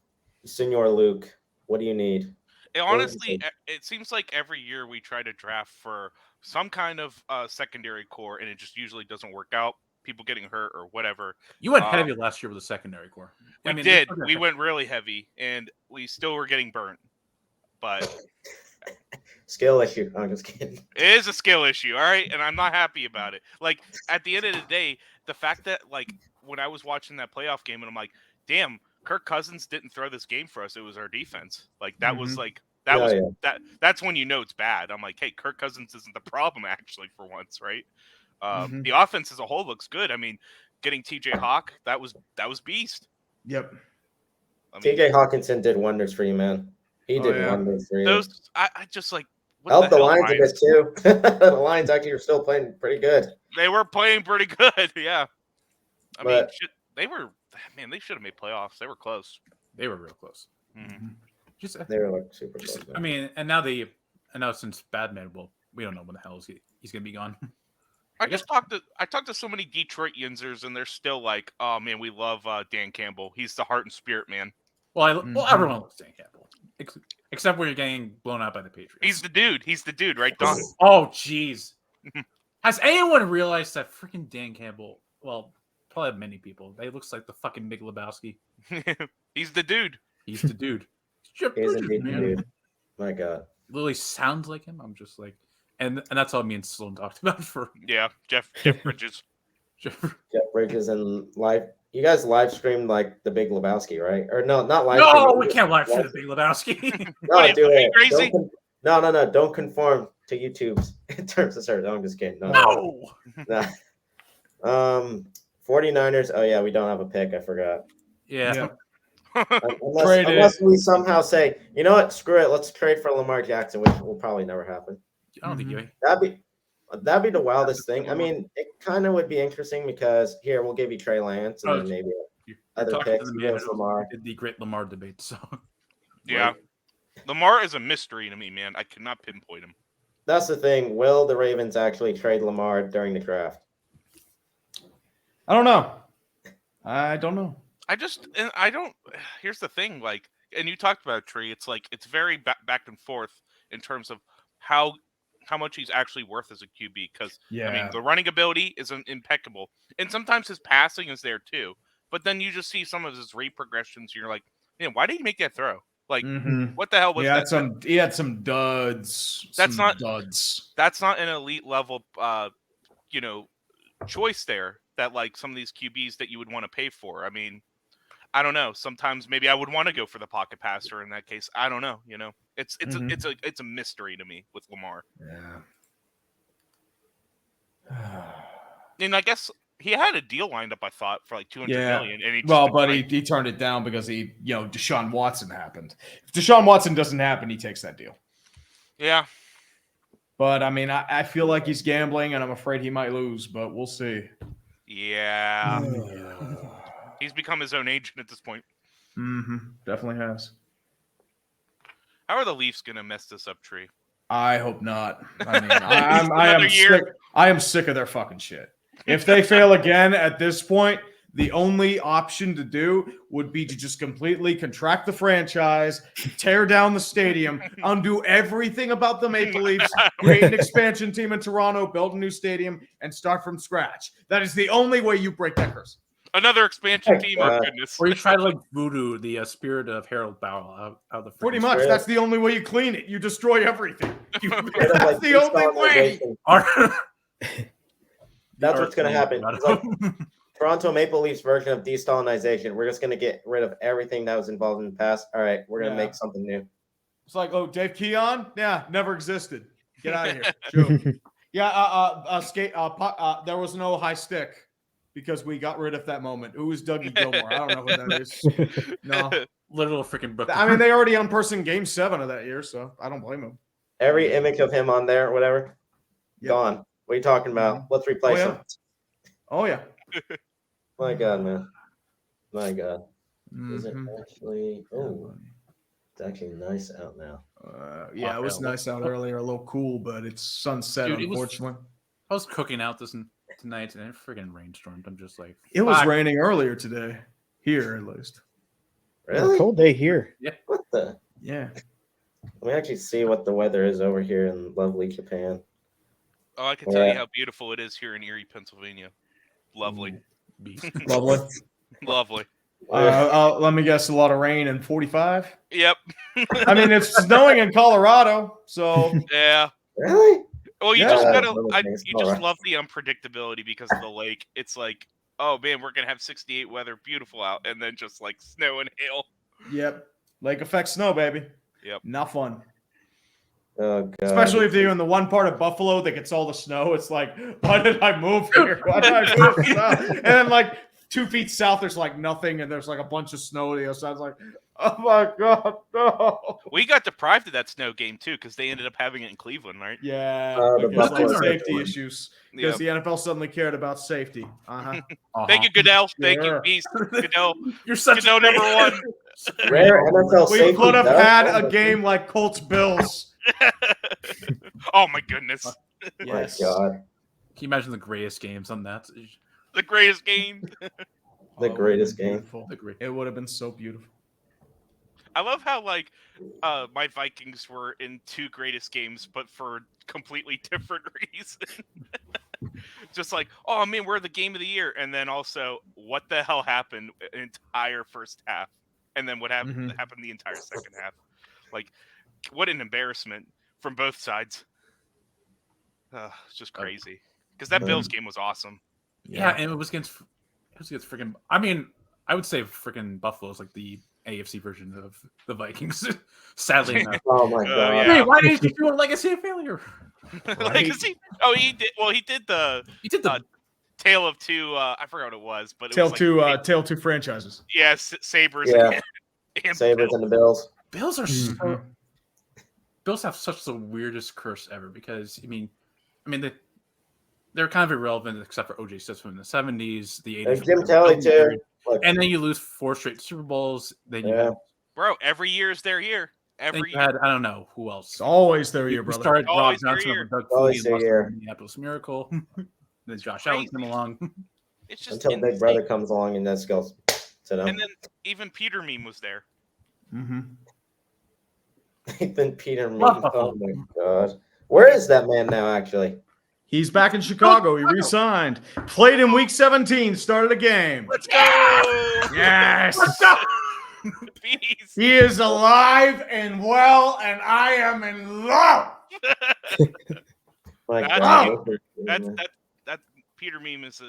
Senor Luke? What do you need? Honestly, it seems like every year we try to draft for some kind of secondary core, and it just usually doesn't work out. People getting hurt or whatever. You went heavy last year with the secondary core. We did. We went really heavy, and we still were getting burnt. But skill issue. I'm just kidding. It is a skill issue, all right? And I'm not happy about it. Like, at the end of the day, the fact that, like, when I was watching that playoff game, and I'm like, damn, Kirk Cousins didn't throw this game for us. It was our defense. Like that was like that's when you know it's bad. I'm like, hey, Kirk Cousins isn't the problem actually for once, right? The offense as a whole looks good. I mean, getting TJ Hawk, that was beast. Yep. TJ Hawkinson did wonders for you, man. He did wonders for you. Those I just like helped the Lions a bit too. The Lions actually are still playing pretty good. They were playing pretty good, yeah. I mean, they should have made playoffs. They were close. They were real close. They were like super close. I mean, and now since Badman, well, we don't know when the hell he's gonna be gone. I talked to so many Detroit Yinzers, and they're still like, "Oh man, we love Dan Campbell. He's the heart and spirit man." Well, everyone loves Dan Campbell, except when you're getting blown out by the Patriots. He's the dude. He's the dude, right, Don? Oh, jeez. Has anyone realized that freaking Dan Campbell? Well, probably many people. He looks like the fucking Big Lebowski. He's the dude. He's the dude. He's indeed the dude. My God. Literally sounds like him. I'm just like, and that's all me and Sloan talked about for. Yeah, Jeff Bridges. Jeff Bridges and live. You guys live streamed like the Big Lebowski, right? Or no, not live. No, we can't live stream the Big Lebowski. No, do it. Crazy? No. Don't conform to YouTube's in terms of service. No, I'm just kidding. No. 49ers. Oh yeah, we don't have a pick. I forgot. Yeah. Unless we somehow say, you know what, screw it, let's trade for Lamar Jackson, which will probably never happen. I don't think you. That'd be the wildest thing. I mean, it kind of would be interesting because here we'll give you Trey Lance and then maybe other picks. Lamar. The great Lamar debate. So yeah, Lamar is a mystery to me, man. I cannot pinpoint him. That's the thing. Will the Ravens actually trade Lamar during the draft? I don't know. I don't know. I don't. Here's the thing, like, and you talked about Tree. It's like it's very back and forth in terms of how much he's actually worth as a QB. Because I mean, the running ability is impeccable, and sometimes his passing is there too. But then you just see some of his read progressions. You're like, man, why did he make that throw? Like, what the hell was that? He had some duds. That's not duds. That's not an elite level, choice there. That like some of these QBs that you would want to pay for. I mean. I don't know. Sometimes maybe I would want to go for the pocket passer in that case. I don't know. You know, it's a mystery to me with Lamar. Yeah. And I guess he had a deal lined up. I thought for like $200 million. And he turned it down because Deshaun Watson happened. If Deshaun Watson doesn't happen, he takes that deal. Yeah. But I mean, I feel like he's gambling, and I'm afraid he might lose. But we'll see. Yeah. He's become his own agent at this point. Definitely has. How are the Leafs going to mess this up, Tree? I hope not. I mean, I am sick of their fucking shit. If they fail again at this point, the only option to do would be to just completely contract the franchise, tear down the stadium, undo everything about the Maple Leafs, create an expansion team in Toronto, build a new stadium, and start from scratch. That is the only way you break that curse. Another expansion team, oh goodness. Or you try to like voodoo the spirit of Harold Bowell out of the pretty much. Spirit. That's the only way you clean it. You destroy everything. That's the only way. That's what's going to happen. Like Toronto Maple Leafs version of de-Stalinization. We're just going to get rid of everything that was involved in the past. All right, we're going to make something new. It's like, oh, Dave Keon? Yeah, never existed. Get out of here. Sure. There was no high stick. Because we got rid of that moment. Who is Dougie Gilmore? I don't know who that is. No. Little freaking Brooklyn. I mean, they already unpersoned Game 7 of that year, so I don't blame them. Every image of him on there or whatever, gone. What are you talking about? Let's replace him. Oh, yeah. My God, man. My God. Is it actually... Oh, it's actually nice out now. It was nice out earlier. A little cool, but it's sunset, unfortunately. I was cooking out tonight and it freaking rainstormed. I'm just like, it was raining earlier today, here at least. Really? Cold day here. Yeah. What the? Yeah. Let me actually see what the weather is over here in lovely Japan. Oh, I can tell you how beautiful it is here in Erie, Pennsylvania. Lovely. Lovely. Lovely. Let me guess, a lot of rain and 45? Yep. I mean, it's snowing in Colorado, so. Yeah. Really? Well, you just gotta. You just love the unpredictability because of the lake. It's like oh man, we're gonna have 68 weather, beautiful out, and then just like snow and hail. Yep. Lake effect snow, baby. Yep. Not fun. Oh god. Especially if you're in the one part of Buffalo that gets all the snow. It's like, why did I move here? Why did I move south? And then like 2 feet south, there's like nothing, and there's like a bunch of snow. The other side's like, oh my god, no. We got deprived of that snow game too because they ended up having it in Cleveland, right? Yeah, the because like Buffalo safety one. issues. Because the NFL suddenly cared about safety. Thank you, Goodell. Thank you, Sure. Beast. Goodell. You're such Goodell number one. Rare NFL We safety could have does. had Oh a my game like Colts Bills. Oh my goodness. Yes. God. Can you imagine the greatest games on that? The greatest game. The greatest game. Beautiful. It would have been so beautiful. I love how like my Vikings were in 2 greatest games, but for completely different reasons. Just like, oh man, we're the game of the year, and then also, what the hell happened entire first half, and then what happened the entire second half. Like, what an embarrassment from both sides. It's just crazy because that Bills game was awesome. Yeah, and it was against freaking. I mean, I would say freaking Buffalo's like the AFC version of the Vikings. Sadly enough. Oh my god. Yeah. Hey, why didn't you do a legacy of failure? Legacy? Oh, he did. Well, he did the Tale of Two. I forgot what it was, but it Tale was two two franchises. Yes, Sabres. Yeah. And Sabres and the Bills. Bills are so. Bills have such the weirdest curse ever because I mean they're kind of irrelevant except for OJ Simpson in the 70s, the 80s. And Jim Kelly too. And then you lose 4 straight Super Bowls. Then you had, bro, every year is their year. Every year. Had, I don't know who else. It's always their year, brother. Started Rob Always their Johnson year. over Doug Always Flutie and their lost year. to Minneapolis Miracle. Then Josh Crazy. Allen came along. It's just Until Big Brother comes along and just goes to them. And then even Peter Meme was there. Nathan Peterman. Oh my god. Where is that man now? Actually, he's back in Chicago. He re-signed. Played in Week 17. Started a game. Let's go! Yes. Let's go! Peace. He is alive and well, and I am in love. my That's god. that Peter Meme is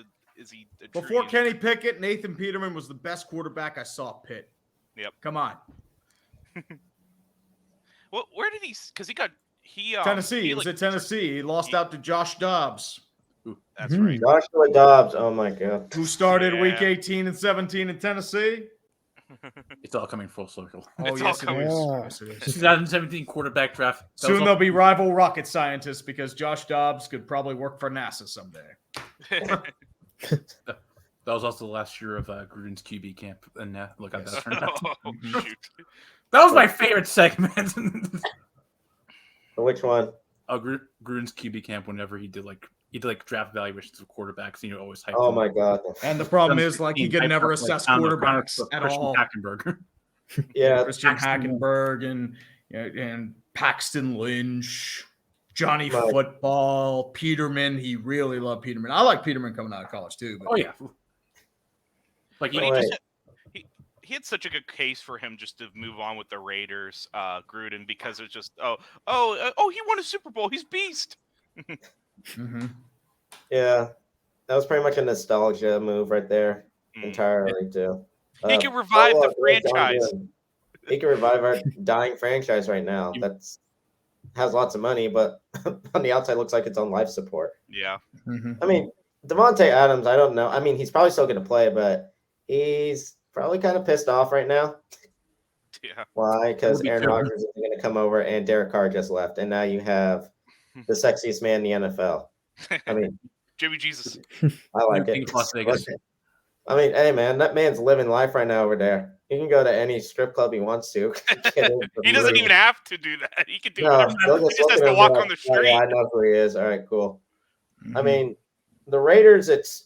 he a Before true- Kenny Pickett, Nathan Peterman was the best quarterback I saw Pitt. Yep. Come on. Well, where did he? Because he Tennessee. He He was at Tennessee. He lost out to Josh Dobbs. That's right. Joshua Dobbs. Oh my god. Who started Yeah. Week 18 and 17 in Tennessee? It's all coming full circle. Oh, It's yes, all it is. coming. Yes, it is. 2017 quarterback draft. That was Soon all- there'll be rival rocket scientists because Josh Dobbs could probably work for NASA someday. That was also the last year of Gruden's QB camp, and look how that turned out. Oh, shoot. That was my favorite segment. Which one? Gruden's QB camp. Whenever he did draft evaluations of quarterbacks, and you always hype. Oh them my up. god. And the problem is, like, he could Hype never up, like, assess I don't know, quarterbacks at Christian all. Hackenberg. Yeah. Christian Hackenberg and Paxton Lynch, Johnny Right. Football, Peterman. He really loved Peterman. I like Peterman coming out of college too. But Oh yeah. Like But Right. he had such a good case for him just to move on with the Raiders, Gruden, because it's just he won a Super Bowl. He's beast. Yeah. That was pretty much a nostalgia move right there. Entirely too. He can revive the look, John franchise. Gruden. He can revive our dying franchise right now. That's has lots of money, but on the outside looks like it's on life support. Yeah. I mean, Devontae Adams, I don't know. I mean, he's probably still going to play, but he's probably kind of pissed off right now. Yeah. Why? Because Aaron Rodgers is going to come over and Derek Carr just left, and now you have the sexiest man in the NFL. I mean, Jimmy Jesus. I like King it. of Las Vegas. I mean, hey man, that man's living life right now over there. He can go to any strip club he wants to. He doesn't even have to do that. He can do No, it. they'll He just just has look at to him walk and be on the like, "Oh, street. yeah, I know who he is. All right, cool. I mean, the Raiders, it's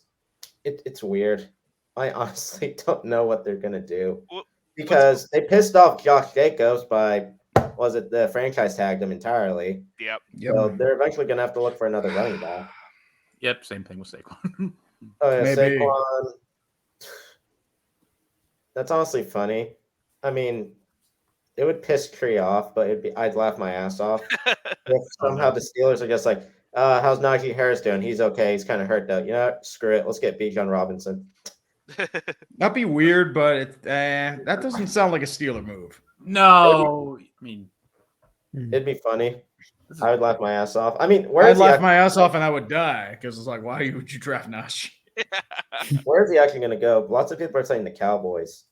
weird. I honestly don't know what they're gonna do because they pissed off Josh Jacobs by the franchise tagged him entirely. Yep. So they're eventually gonna have to look for another running back. Yep, same thing with Saquon. Oh yeah, Maybe. Saquon. That's honestly funny. I mean, it would piss Tree off, but I'd laugh my ass off if somehow the Steelers are just like, how's Najee Harris doing? He's okay. He's kind of hurt though. You know what? Screw it. Let's get Bijan Robinson. That'd be weird, but that doesn't sound like a Steeler move. No, I mean, it'd be funny. I would laugh my ass off. I mean, I'd laugh my ass off and I would die because it's like, why would you draft Najee? Where is he actually going to go? Lots of people are saying the Cowboys.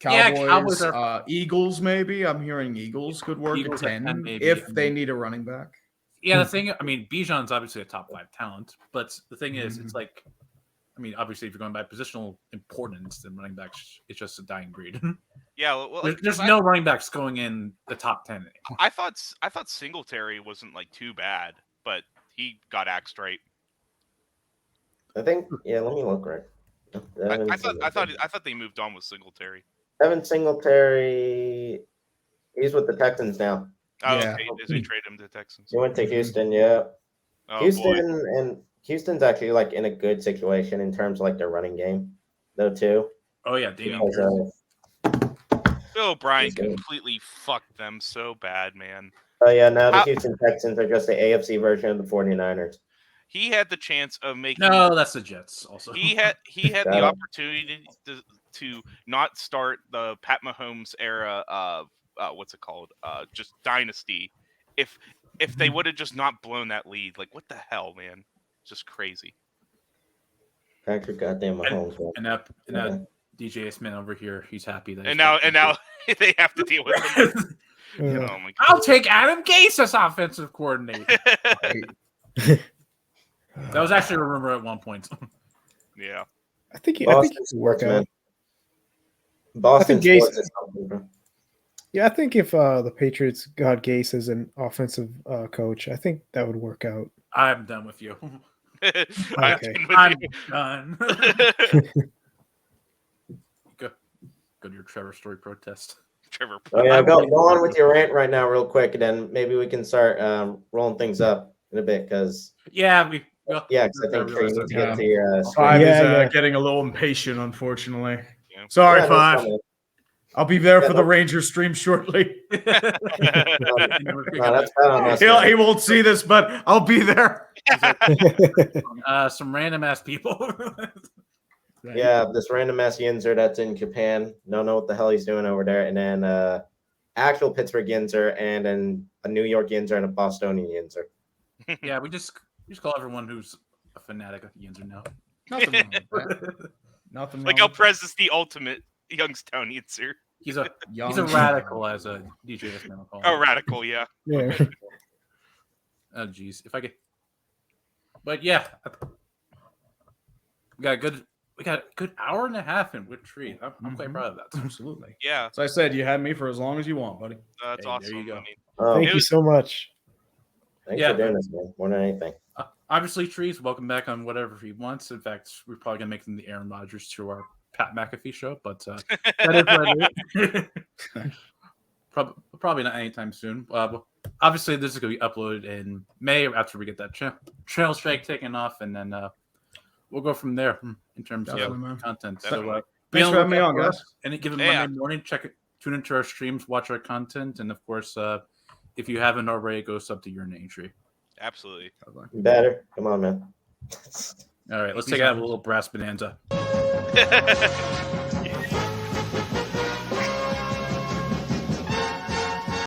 Cowboys Eagles, maybe. I'm hearing Eagles could work Eagles at 10 maybe. if they need a running back. Yeah, the thing, I mean, Bijan's obviously a top 5 talent, but the thing is, it's like, I mean, obviously, if you're going by positional importance, then running backs, it's just a dying breed. Yeah, well, like, there's no running backs going in the top 10. I thought Singletary wasn't like too bad, but he got axed right. I think, yeah. Let me look right. I thought they moved on with Singletary. Devin Singletary, he's with the Texans now. Oh, yeah. Okay. Does he trade him to the Texans? He went to Houston, yeah. Oh, Houston's actually like in a good situation in terms of like their running game, though too. Oh yeah, Bill O'Brien completely fucked them so bad, man. Oh yeah, now the Houston Texans are just the AFC version of the 49ers. He had the chance of making. No, that's the Jets. Also, he had the opportunity to not start the Pat Mahomes era of what's it called? Just dynasty. If they would have just not blown that lead, like what the hell, man? Just crazy. Patrick goddamn Mahomes. And now DJ Smith over here, he's happy that. And now they have to deal with him. Oh my God. I'll take Adam Gase as offensive coordinator. That was actually a rumor at one point. Yeah. I think he could work out. Boston Gase. Yeah, I think if the Patriots got Gase as an offensive coach, I think that would work out. I'm done with you. Okay. I'm done. Go to your Trevor Story protest. Trevor. Oh, yeah, go on with your rant right now, real quick, and then maybe we can start rolling things up in a bit. Because because I think you need to get to your. Five is getting a little impatient, un'unfortunately. Yeah. Sorry, Five. I'll be there for the Rangers stream shortly. That's bad on us, he won't see this, but I'll be there. Some random ass people. Yeah, this random ass Yinzer that's in Japan. Don't know what the hell he's doing over there. And then actual Pittsburgh Yinzer, and then a New York Yinzer and a Bostonian Yinzer. Yeah, we just call everyone who's a fanatic of Yinzer now. Nothing wrong with that. Nothing wrong. Like Prez is the ultimate Youngstown Yinzer. He's a radical, as a DJ Smith will call him. Oh, radical, yeah. Yeah. Oh, geez. If I could. But yeah, we got a good hour and a half in with Tree. I'm quite proud of that. Absolutely. Yeah. So I said you had me for as long as you want, buddy. That's awesome. There you go. I mean, Thank you so much. Thanks for doing this, man. More than anything. Obviously, Tree's welcome back on whatever he wants. In fact, we're probably gonna make him the Aaron Rodgers to our Pat McAfee show, but that is what it is. Probably not anytime soon. Obviously, this is going to be uploaded in May after we get that trail strike taken off, and then we'll go from there in terms of content. So, thanks for having me on, guys. Any given Monday morning, tune into our streams, watch our content, and of course, if you haven't already, go sub to UrinatingTree. Absolutely. Better. Come on, man. All right, let's take out a little brass bonanza.